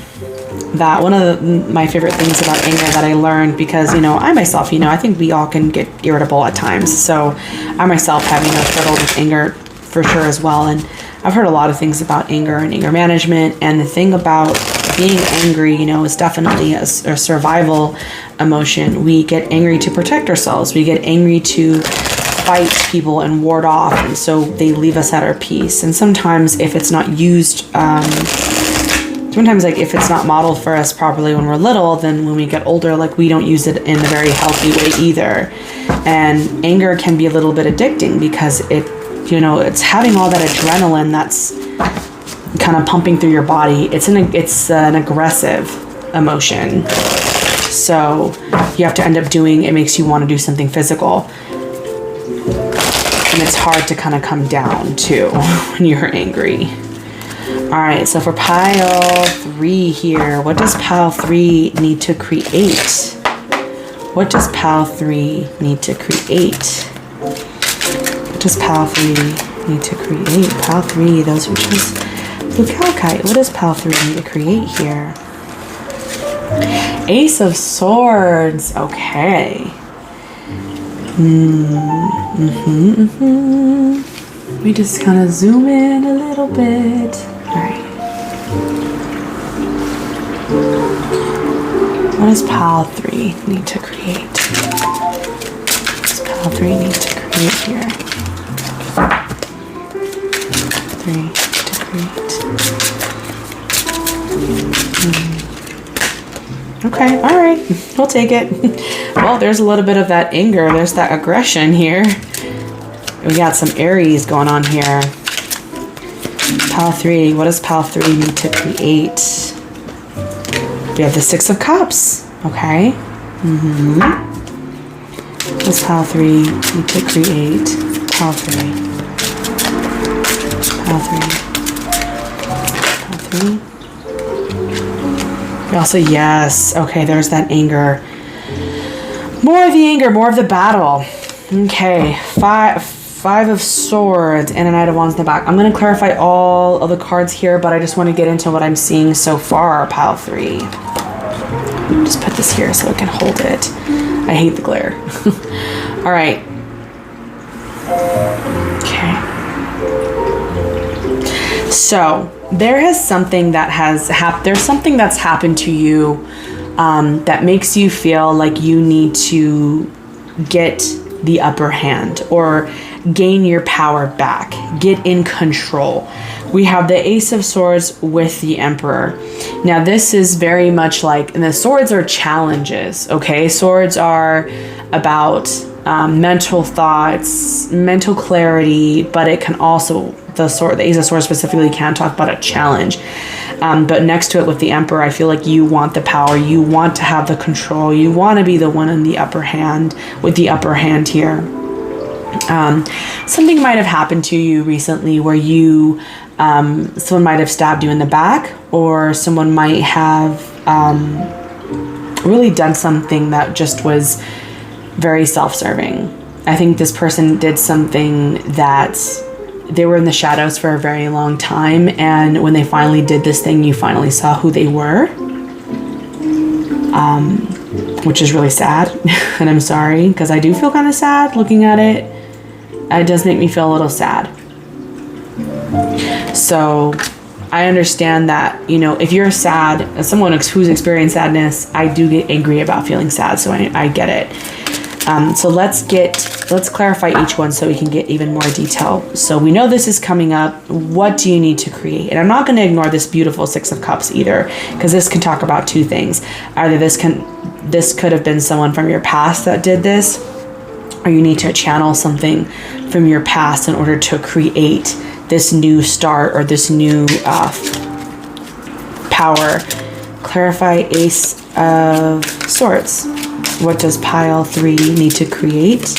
Speaker 1: that one of my favorite things about anger that I learned, because I myself, I think we all can get irritable at times, so I myself have struggled with anger for sure as well, and I've heard a lot of things about anger and anger management. And the thing about being angry, is definitely a survival emotion. We get angry to protect ourselves. We get angry to fight people and ward off, and so they leave us at our peace. And sometimes if it's not used, like if it's not modeled for us properly when we're little, then when we get older, like we don't use it in a very healthy way either. And anger can be a little bit addicting because it's having all that adrenaline that's kind of pumping through your body. It's an aggressive emotion. So you have to end up doing, it makes you want to do something physical. And it's hard to kind of come down too when you're angry. All right, so for pile 3 here, what does pile 3 need to create? What does pile 3 need to create? What does pile 3 need to create? Pile 3, those who chose blue calcite. What does pile 3 need to create here? Ace of Swords. Okay. We just kind of zoom in a little bit. All right. What does pile 3 need to create? What does pile 3 need to create here? We'll take it. Well, there's a little bit of that anger. There's that aggression here. We got some Aries going on here. Pile 3. What does pile 3 need to create? We have the 6 of Cups. Okay. What does pile 3 need to create? Pile 3. Pile 3. Pile 3. Also, yes. Okay, there's that anger. More of the anger, more of the battle. Okay, 5 of Swords and a Knight of Wands in the back. I'm going to clarify all of the cards here, but I just want to get into what I'm seeing so far, pile 3. Just put this here so I can hold it. I hate the glare. All right. Okay. So there is something that has there's something that's happened to you that makes you feel like you need to get the upper hand or gain your power back, get in control. We have the Ace of Swords with the Emperor. Now this is very much like, and the swords are challenges, okay? Swords are about mental thoughts, mental clarity, but it can also, the Ace of Swords specifically can talk about a challenge. But next to it with the Emperor, I feel like you want the power, you want to have the control, you want to be the one in the upper hand, with the upper hand here. Something might have happened to you recently where you, someone might have stabbed you in the back, or someone might have really done something that just was very self-serving. I think this person did something that they were in the shadows for a very long time, and when they finally did this thing, you finally saw who they were, which is really sad. And I'm sorry, because I do feel kind of sad looking at it. It does make me feel a little sad. So I understand that, you know, if you're sad, as someone who's experienced sadness, I do get angry about feeling sad, so I get it. So let's clarify each one so we can get even more detail. So we know this is coming up. What do you need to create? And I'm not going to ignore this beautiful 6 of Cups either, because this can talk about two things. Either this could have been someone from your past that did this, or you need to channel something from your past in order to create this new start or this new power. Clarify Ace of Swords. What does pile 3 need to create?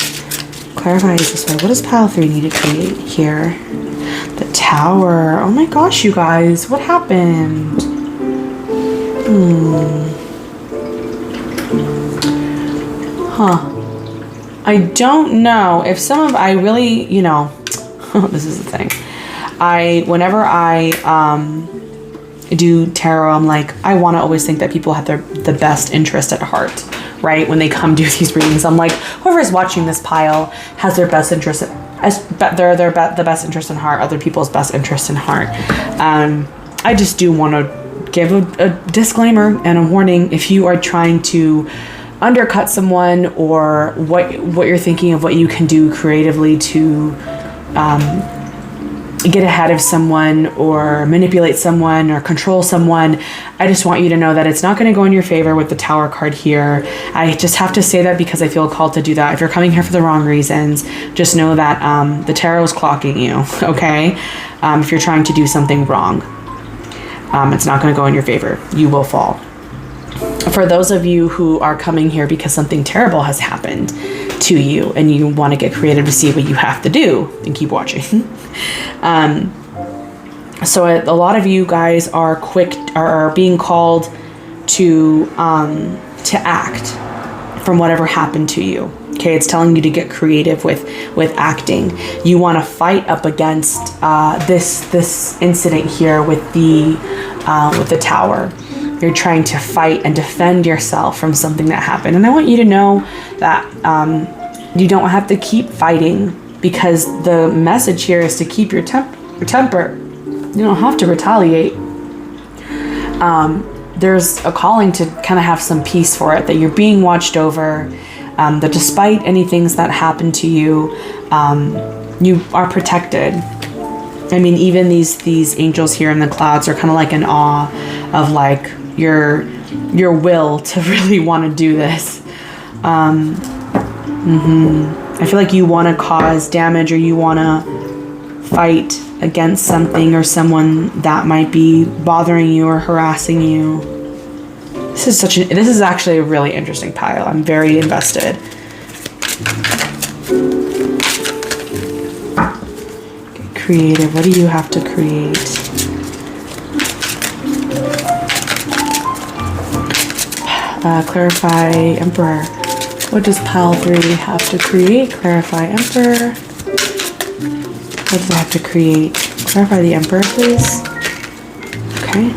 Speaker 1: Clarify Ace of Swords. What does pile 3 need to create here? The Tower. Oh my gosh, you guys. What happened? Huh. I don't know if I really, you know, this is the thing. Whenever I do tarot, I'm like, I want to always think that people have the best interest at heart, right? When they come do these readings, I'm like, whoever is watching this pile has their best interest, the best interest in heart, other people's best interest in heart. I just do want to give a disclaimer and a warning if you are trying to undercut someone, or what you're thinking of what you can do creatively to get ahead of someone or manipulate someone or control someone. I just want you to know that it's not going to go in your favor with the Tower card here. I just have to say that because I feel called to do that. If you're coming here for the wrong reasons, just know that the tarot is clocking you, okay? If you're trying to do something wrong, it's not going to go in your favor. You will fall. For those of you who are coming here because something terrible has happened to you and you want to get creative to see what you have to do, then keep watching. So a lot of you guys are being called to act from whatever happened to you. Okay, it's telling you to get creative with acting. You want to fight up against this incident here with the Tower. You're trying to fight and defend yourself from something that happened. And I want you to know that you don't have to keep fighting, because the message here is to keep your temper. You don't have to retaliate. There's a calling to kind of have some peace for it, that you're being watched over, that despite any things that happen to you, you are protected. I mean, even these angels here in the clouds are kind of like in awe of like your your will to really want to do this. I feel like you want to cause damage, or you want to fight against something or someone that might be bothering you or harassing you. This is actually a really interesting pile. I'm very invested. Get creative. What do you have to create? Clarify Emperor. What does pile 3 have to create? Clarify Emperor. What does it have to create? Clarify the Emperor, please. Okay.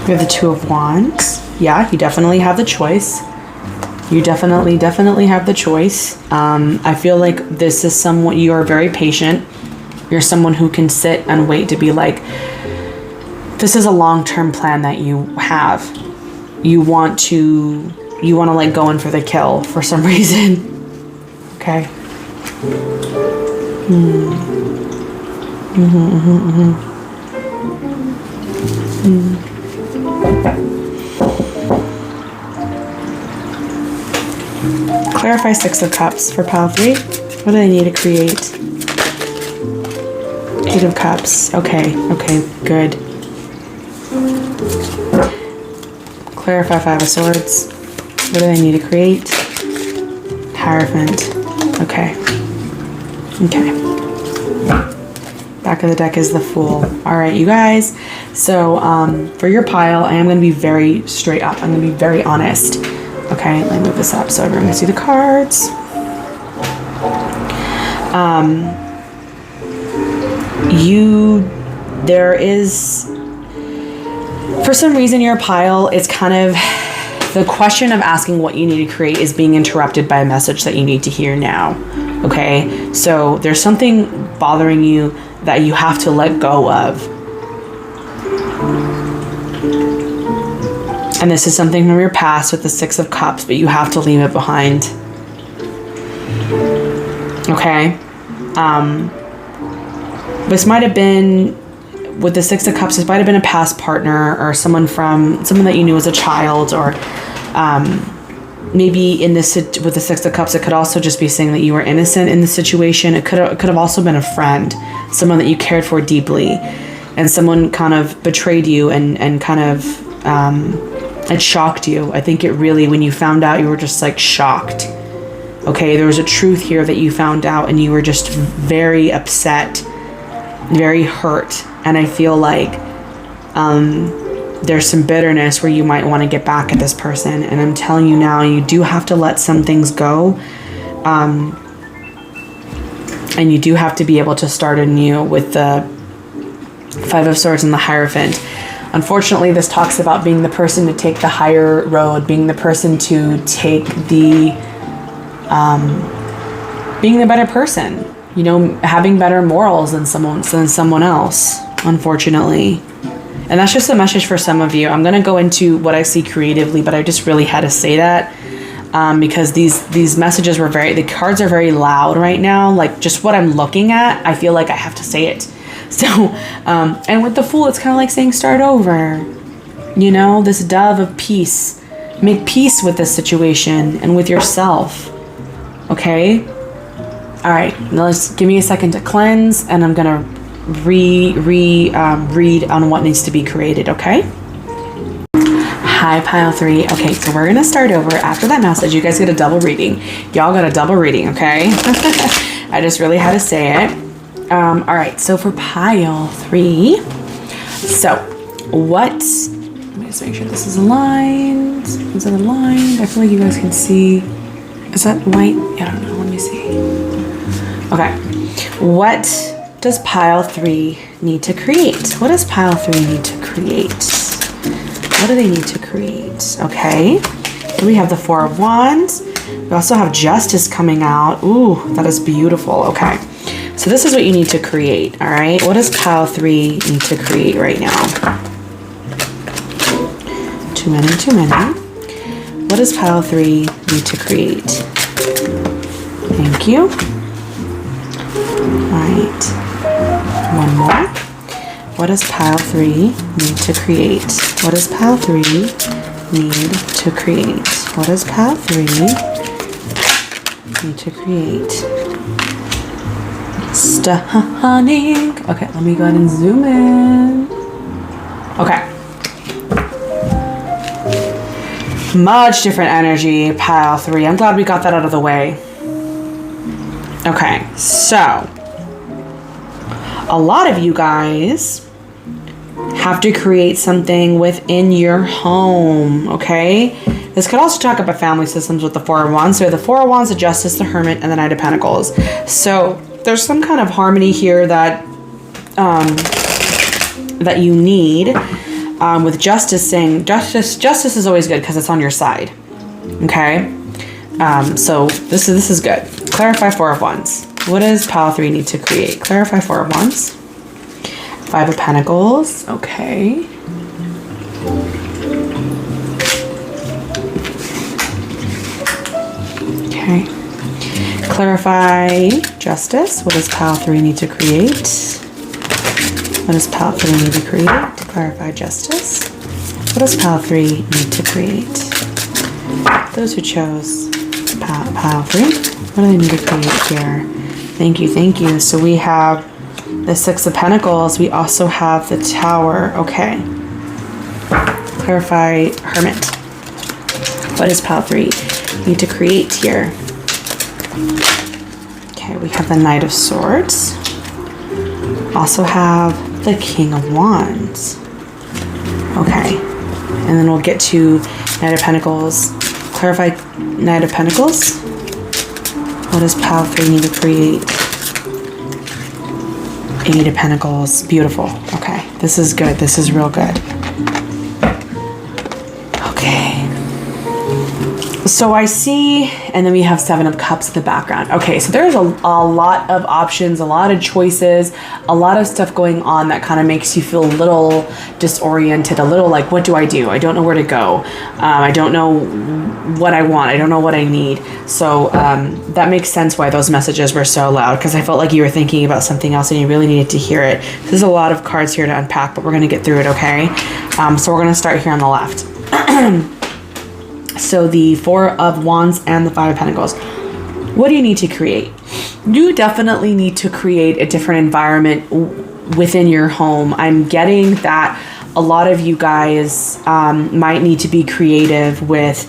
Speaker 1: We have the Two of Wands. Yeah, you definitely have the choice. You definitely have the choice. I feel like this is someone, you are very patient. You're someone who can sit and wait to be like, this is a long-term plan that you have. You want to like go in for the kill for some reason. Okay. Clarify Six of Cups for pile 3. What do they need to create? Eight of Cups. Okay, good. Clarify Five of Swords. What do they need to create? Hierophant. Okay. Back of the deck is the Fool. All right, you guys. So for your pile, I am going to be very straight up. I'm going to be very honest. Okay, let me move this up so everyone can see the cards. There is, for some reason, your pile is kind of, the question of asking what you need to create is being interrupted by a message that you need to hear now. Okay, so there's something bothering you that you have to let go of. And this is something from your past with the Six of Cups, but you have to leave it behind. Okay. This might have been, with the Six of Cups, this might have been a past partner or someone that you knew as a child, or maybe in this, with the Six of Cups, it could also just be saying that you were innocent in the situation. It could have also been a friend, someone that you cared for deeply, and someone kind of betrayed you and kind of, it shocked you. I think it really, when you found out, you were just like shocked. Okay, there was a truth here that you found out, and you were just very upset, very hurt. And I feel like there's some bitterness where you might want to get back at this person. And I'm telling you now, you do have to let some things go. And you do have to be able to start anew with the Five of Swords and the Hierophant. Unfortunately, this talks about being the person to take the higher road, being the person to take the, being the better person, you know, having better morals than someone else, unfortunately. And that's just a message for some of you. I'm going to go into what I see creatively, but I just really had to say that, because these messages were the cards are very loud right now. Like, just what I'm looking at, I feel like I have to say it. So, and with the Fool, it's kind of like saying start over, you know, this dove of peace. Make peace with this situation and with yourself. Okay? All right, now let's give me a second to cleanse, and I'm going to read on what needs to be created, okay? Hi, pile 3. Okay, so we're going to start over. After that message, you guys get a double reading. Y'all got a double reading, okay? I just really had to say it. All right, so for pile 3, so what, let me just make sure this is aligned. Is it aligned? I feel like you guys can see. Is that light? I don't know, let me see. Okay, what does pile 3 need to create? What does pile 3 need to create? What do they need to create? Okay, here we have the Four of Wands. We also have Justice coming out. Ooh, that is beautiful. Okay. So this is what you need to create, all right? What does pile 3 need to create right now? Too many. What does pile 3 need to create? Thank you. All right. One more. What does pile 3 need to create? What does pile 3 need to create? What does pile 3 need to create? Stunning. Okay, let me go ahead and zoom in. Okay. Much different energy, pile 3. I'm glad we got that out of the way. Okay, so a lot of you guys have to create something within your home, okay? This could also talk about family systems with the Four of Wands. So the Four of Wands, the Justice, the Hermit, and the Knight of Pentacles. So there's some kind of harmony here that that you need. With Justice saying, Justice is always good because it's on your side, okay? So this is good. Clarify Four of Wands. What does pile 3 need to create? Clarify Four of Wands. Five of Pentacles. Okay. Okay. Clarify Justice. What does pile 3 need to create? What does pile 3 need to create? Clarify Justice. What does pile 3 need to create? Those who chose pile 3, what do they need to create here? Thank you, thank you. So we have the Six of Pentacles. We also have the Tower. Okay. Clarify Hermit. What does pile 3 need to create here? Okay, we have the Knight of Swords. Also have the King of Wands. Okay. And then we'll get to Knight of Pentacles. Clarify Knight of Pentacles. What does pile 3 need to create? Eight of Pentacles. Beautiful. Okay. This is good. This is real good. Okay. So I see, and then we have Seven of Cups in the background. Okay, so there's a lot of options, a lot of choices, a lot of stuff going on that kind of makes you feel a little disoriented, a little like, what do? I don't know where to go. I don't know what I want. I don't know what I need. So that makes sense why those messages were so loud, because I felt like you were thinking about something else and you really needed to hear it. There's a lot of cards here to unpack, but we're going to get through it, okay? So we're going to start here on the left. So the Four of Wands and the Five of Pentacles. What do you need to create? You definitely need to create a different environment within your home. I'm getting that a lot of you guys might need to be creative with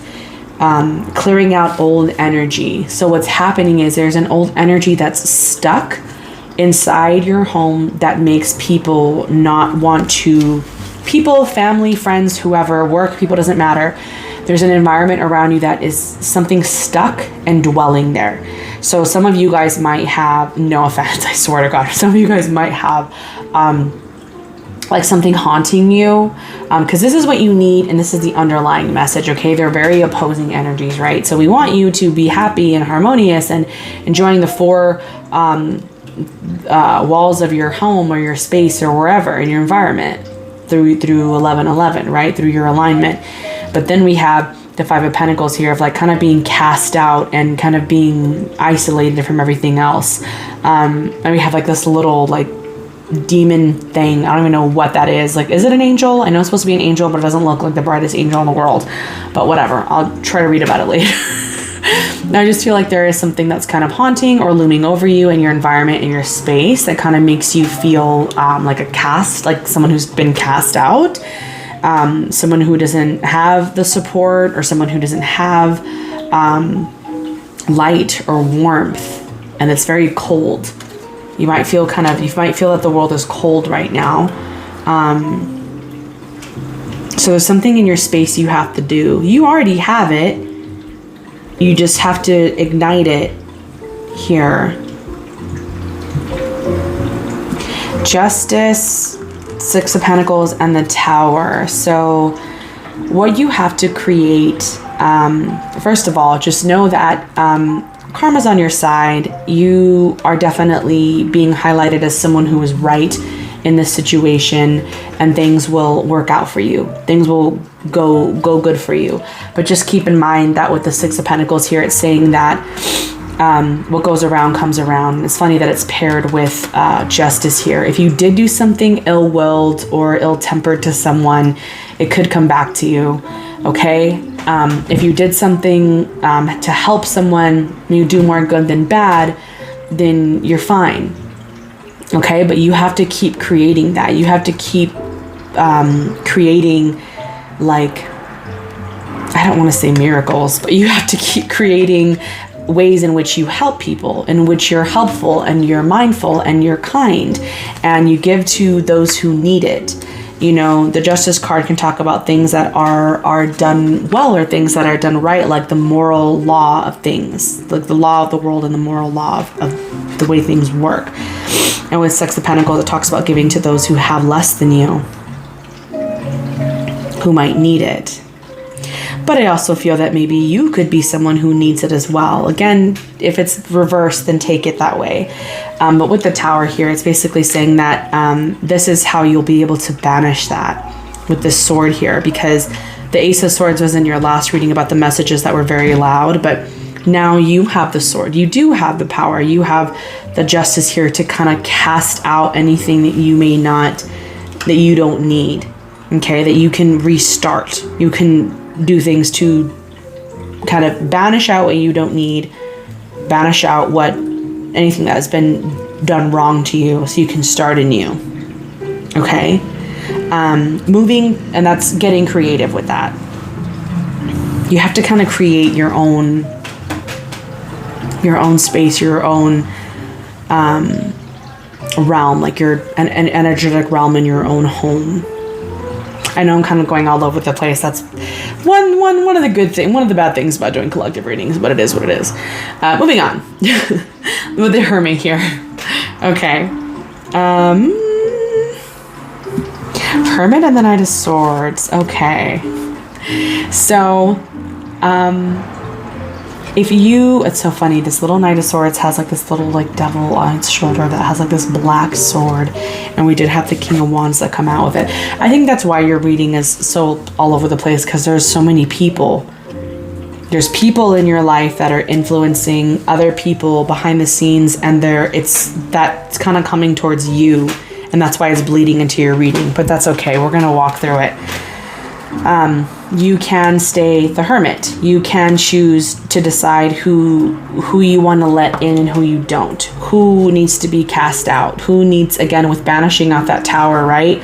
Speaker 1: clearing out old energy. So what's happening is there's an old energy that's stuck inside your home that makes people not want to, people, family, friends, whoever, work, people, doesn't matter. There's an environment around you that is something stuck and dwelling there. So some of you guys might have, no offense, I swear to God, some of you guys might have like something haunting you, because this is what you need and this is the underlying message, okay? They're very opposing energies, right? So we want you to be happy and harmonious and enjoying the four walls of your home or your space or wherever in your environment through 1111, right? Through your alignment. But then we have the Five of Pentacles here of like kind of being cast out and kind of being isolated from everything else. And we have like this little like demon thing. I don't even know what that is. Like, is it an angel? I know it's supposed to be an angel, but it doesn't look like the brightest angel in the world. But whatever. I'll try to read about it later. I just feel like there is something that's kind of haunting or looming over you in your environment, in your space, that kind of makes you feel like a cast, like someone who's been cast out. Someone who doesn't have the support, or someone who doesn't have light or warmth, and it's very cold. You might feel that the world is cold right now. So there's something in your space you have to do. You already have it. You just have to ignite it here. Justice, Six of Pentacles, and the Tower. So what you have to create, first of all, just know that karma's on your side. You are definitely being highlighted as someone who is right in this situation, and things will work out for you. Things will go good for you. But just keep in mind that with the Six of Pentacles here, it's saying that what goes around comes around. It's funny that it's paired with justice here. If you did do something ill-willed or ill-tempered to someone, it could come back to you, okay? If you did something to help someone, you do more good than bad, then you're fine, okay? But you have to keep creating that. You have to keep creating, like, I don't want to say miracles, but you have to keep creating ways in which you help people, in which you're helpful and you're mindful and you're kind and you give to those who need it. You know, the Justice card can talk about things that are done well or things that are done right, like the moral law of things, like the law of the world and the moral law of the way things work. And with Six of Pentacles, it talks about giving to those who have less than you, who might need it. But I also feel that maybe you could be someone who needs it as well. Again, if it's reversed, then take it that way. But with the Tower here, it's basically saying that this is how you'll be able to banish that with this sword here, because the Ace of Swords was in your last reading about the messages that were very loud, but now you have the sword. You do have the power. You have the Justice here to kind of cast out anything that you may not, that you don't need, okay? That you can restart. You can do things to kind of banish out what you don't need, banish out what anything that has been done wrong to you, so you can start anew. Okay, moving, and that's getting creative with that. You have to kind of create your own space, your own realm, like an energetic realm in your own home. I know I'm kind of going all over the place. That's one of the good things, one of the bad things about doing collective readings, but it is what it is. Moving on with the Hermit here. Okay. Hermit and the Knight of Swords. Okay. So, if you, it's so funny, this little Knight of Swords has like this little like devil on its shoulder that has like this black sword, and we did have the King of Wands that come out with it. I think that's why your reading is so all over the place, because there's so many people. There's people in your life that are influencing other people behind the scenes, and that's kind of coming towards you, and that's why it's bleeding into your reading, but that's okay. We're gonna walk through it. You can stay the Hermit. You can choose to decide who you want to let in and who you don't. Who needs to be cast out. Who needs, again, with banishing out that Tower, right?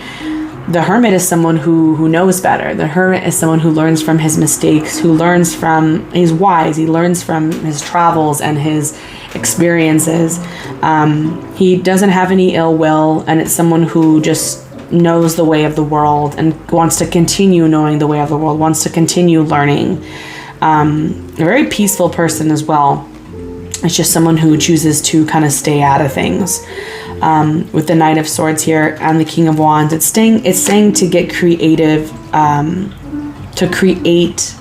Speaker 1: The Hermit is someone who knows better. The Hermit is someone who learns from his mistakes, he's wise. He learns from his travels and his experiences. He doesn't have any ill will, and it's someone who just knows the way of the world and wants to continue knowing the way of the world, wants to continue learning. A very peaceful person as well. It's just someone who chooses to kind of stay out of things. With the Knight of Swords here and the King of Wands, it's saying to get creative, to create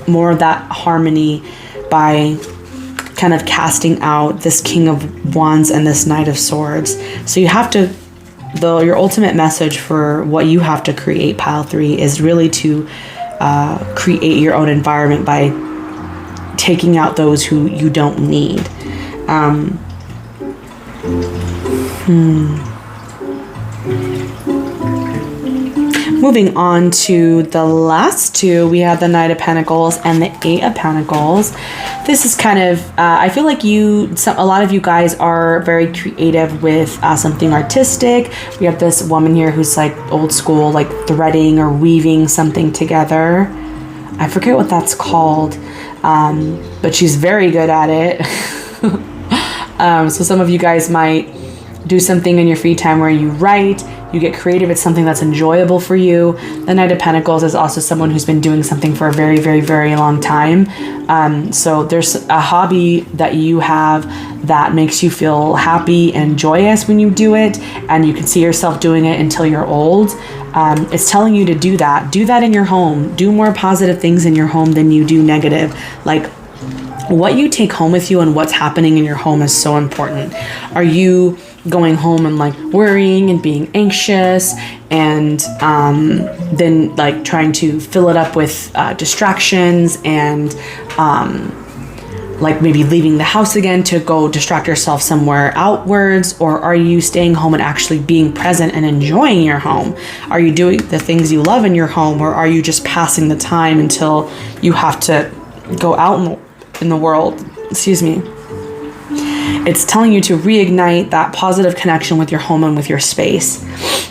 Speaker 1: more of that harmony by kind of casting out this King of Wands and this Knight of Swords. So you have to, your ultimate message for what you have to create, pile 3, is really to create your own environment by taking out those who you don't need. Moving on to the last two, we have the Knight of Pentacles and the Eight of Pentacles. This is kind of, I feel like a lot of you guys are very creative with something artistic. We have this woman here who's like old school, like threading or weaving something together. I forget what that's called, but she's very good at it. So some of you guys might do something in your free time where you write, you get creative. It's something that's enjoyable for you. The Knight of Pentacles is also someone who's been doing something for a very, very, very long time. So there's a hobby that you have that makes you feel happy and joyous when you do it, and you can see yourself doing it until you're old. It's telling you to do that. Do that in your home. Do more positive things in your home than you do negative. Like, what you take home with you and what's happening in your home is so important. Are you going home and like worrying and being anxious and then like trying to fill it up with distractions and like maybe leaving the house again to go distract yourself somewhere outwards? Or are you staying home and actually being present and enjoying your home? Are you doing the things you love in your home, or are you just passing the time until you have to go out in the world? Excuse me. It's telling you to reignite that positive connection with your home and with your space.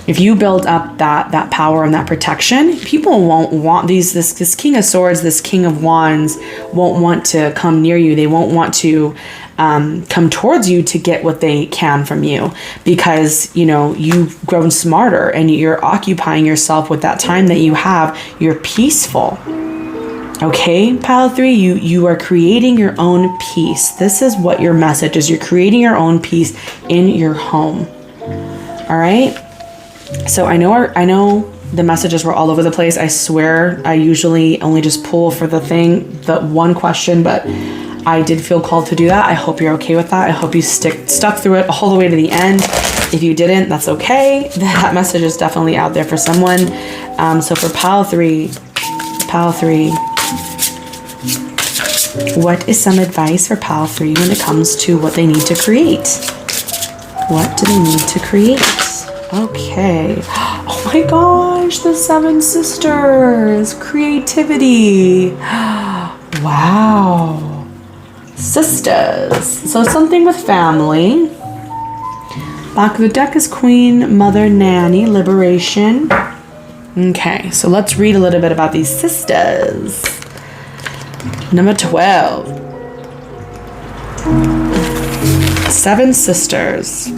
Speaker 1: If you build up that power and that protection, people won't want this King of Swords, this King of Wands won't want to come near you. They won't want to come towards you to get what they can from you, because you've grown smarter and you're occupying yourself with that time that you have. You're peaceful. Okay, pile 3, you are creating your own peace. This is what your message is. You're creating your own peace in your home. All right. So I know the messages were all over the place. I swear I usually only just pull for the one question, but I did feel called to do that. I hope you're okay with that. I hope you stuck through it all the way to the end. If you didn't, that's okay. That message is definitely out there for someone. So for pile 3, what is some advice for pile 3 when it comes to what they need to create? What do they need to create? Okay. Oh my gosh, the 7 sisters. Creativity. Wow. Sisters. So something with family. Back of the deck is Queen, Mother, Nanny, Liberation. Okay, so let's read a little bit about these sisters. Number 12. 7 sisters.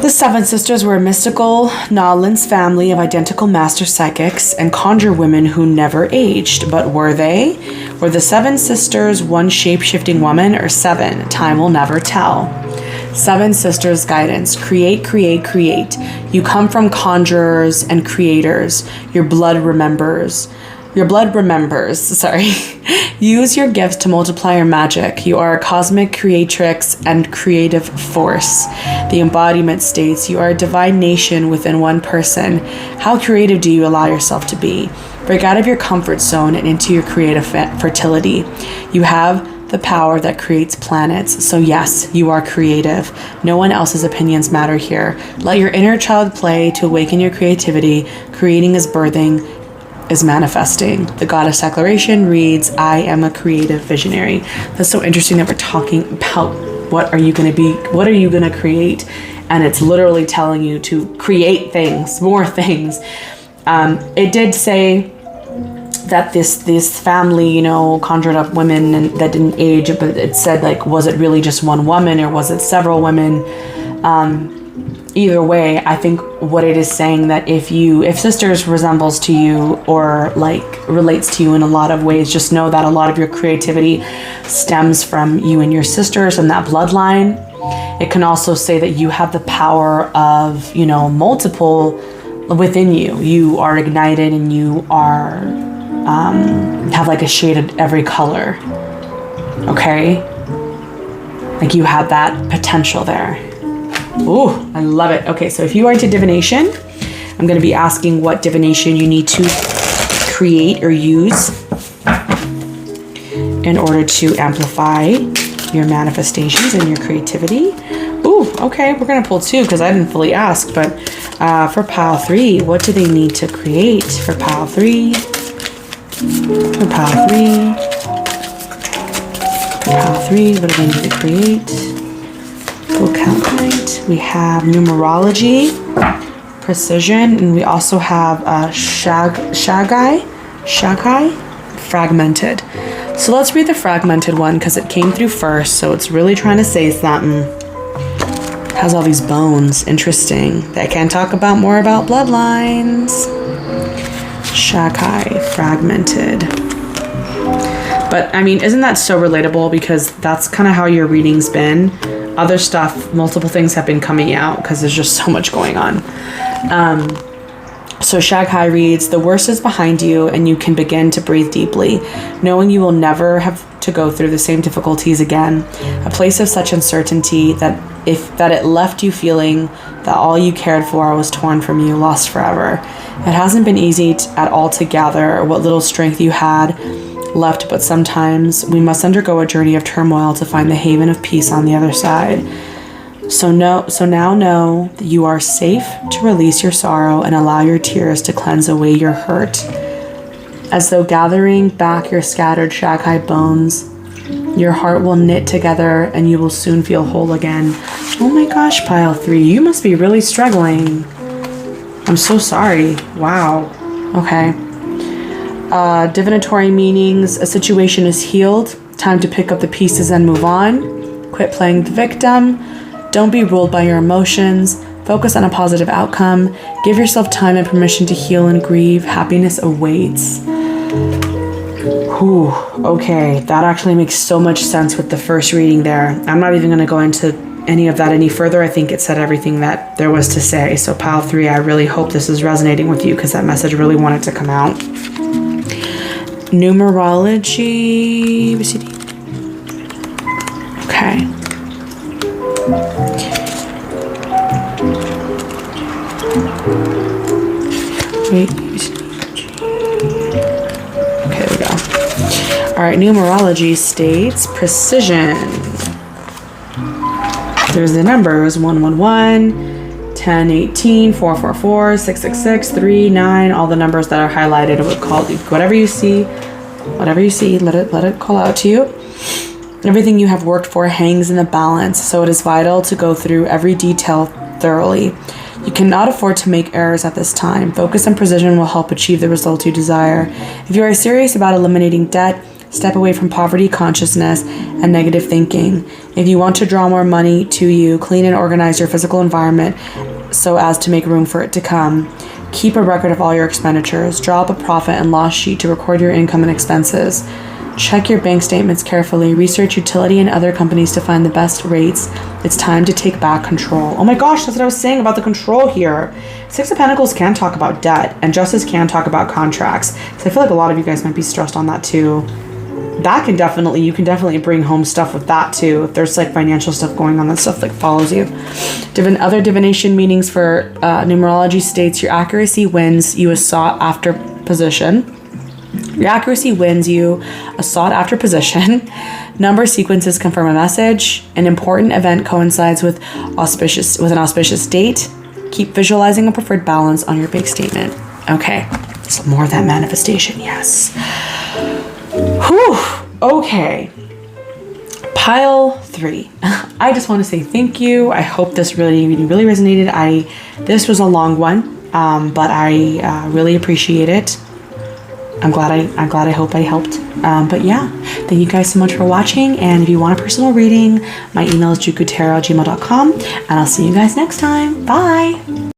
Speaker 1: The 7 sisters were a mystical Nolans family of identical master psychics and conjure women who never aged. But were they? Were the 7 sisters one shape-shifting woman, or 7? Time will never tell. 7 sisters guidance. Create, create, create. You come from conjurers and creators. Your blood remembers. Use your gifts to multiply your magic. You are a cosmic creatrix and creative force. The embodiment states you are a divine nation within one person. How creative do you allow yourself to be? Break out of your comfort zone and into your creative fertility. You have the power that creates planets. So yes, you are creative. No one else's opinions matter here. Let your inner child play to awaken your creativity. Creating is birthing, is manifesting. The goddess declaration reads, I am a creative visionary. That's so interesting that we're talking about what are you going to be, what are you going to create? And it's literally telling you to create things, more things. It did say that this family, conjured up women and that didn't age, but it said, like, was it really just one woman or was it several women? Either way, I think what it is saying that if sisters resembles to you or like relates to you in a lot of ways, just know that a lot of your creativity stems from you and your sisters and that bloodline. It can also say that you have the power of, multiple within you. You are ignited and you are, have like a shade of every color. Okay? Like you have that potential there. Ooh, I love it. Okay, so if you are into divination, I'm going to be asking what divination you need to create or use in order to amplify your manifestations and your creativity. Ooh, okay, we're going to pull 2 because I didn't fully ask, but for pile 3, what do they need to create for pile 3? For pile 3, what do they need to create? We'll calculate. We have numerology, precision, and we also have Shagai, fragmented. So let's read the fragmented one because it came through first, so it's really trying to say something. It has all these bones. Interesting. They can talk about more about bloodlines. Shagai, fragmented. But I mean, isn't that so relatable? Because that's kind of how your reading's been. Other stuff, multiple things have been coming out because there's just so much going on. So Shagai reads, the worst is behind you and you can begin to breathe deeply, knowing you will never have to go through the same difficulties again. A place of such uncertainty that it left you feeling that all you cared for was torn from you, lost forever. It hasn't been easy at all to gather what little strength you had left, but sometimes we must undergo a journey of turmoil to find the haven of peace on the other side. So now know that you are safe to release your sorrow and allow your tears to cleanse away your hurt. As though gathering back your scattered shakai bones, your heart will knit together and you will soon feel whole again. Oh my gosh, pile 3, you must be really struggling. I'm so sorry. Wow. Okay. Divinatory meanings. A situation is healed. Time to pick up the pieces and move on. Quit playing the victim. Don't be ruled by your emotions. Focus on a positive outcome. Give yourself time and permission to heal and grieve. Happiness awaits. Whew. Okay. That actually makes so much sense with the first reading there. I'm not even going to go into any of that any further. I think it said everything that there was to say. So pile 3, I really hope this is resonating with you because that message really wanted to come out. Numerology. Okay. Wait. Okay, there we go. All right, numerology states precision. There's the numbers 111, 1018, 444, 666, 39, all the numbers that are highlighted. It would call whatever you see, let it call out to you. Everything you have worked for hangs in the balance, so it is vital to go through every detail thoroughly. You cannot afford to make errors at this time. Focus and precision will help achieve the results you desire. If you are serious about eliminating debt, step away from poverty consciousness and negative thinking. If you want to draw more money to you, clean and organize your physical environment so as to make room for it to come. Keep a record of all your expenditures. Draw up a profit and loss sheet to record your income and expenses. Check your bank statements carefully. Research utility and other companies to find the best rates. It's time to take back control. Oh my gosh, that's what I was saying about the control here. 6 of Pentacles can talk about debt, and Justice can talk about contracts. So I feel like a lot of you guys might be stressed on that too. That can definitely, you can definitely bring home stuff with that too. If there's like financial stuff going on, that stuff like follows you. Other divination meanings for numerology states your accuracy wins you a sought after position. Your accuracy wins you a sought after position. Number sequences confirm a message. An important event coincides with an auspicious date. Keep visualizing a preferred balance on your big statement. Okay, so more of that manifestation, yes. Whew, okay. Pile 3. I just want to say thank you. I hope this really resonated. This was a long one, but I really appreciate it. I'm glad I hope I helped. But yeah, thank you guys so much for watching. And if you want a personal reading, my email is jukutarot@gmail.com, and I'll see you guys next time. Bye.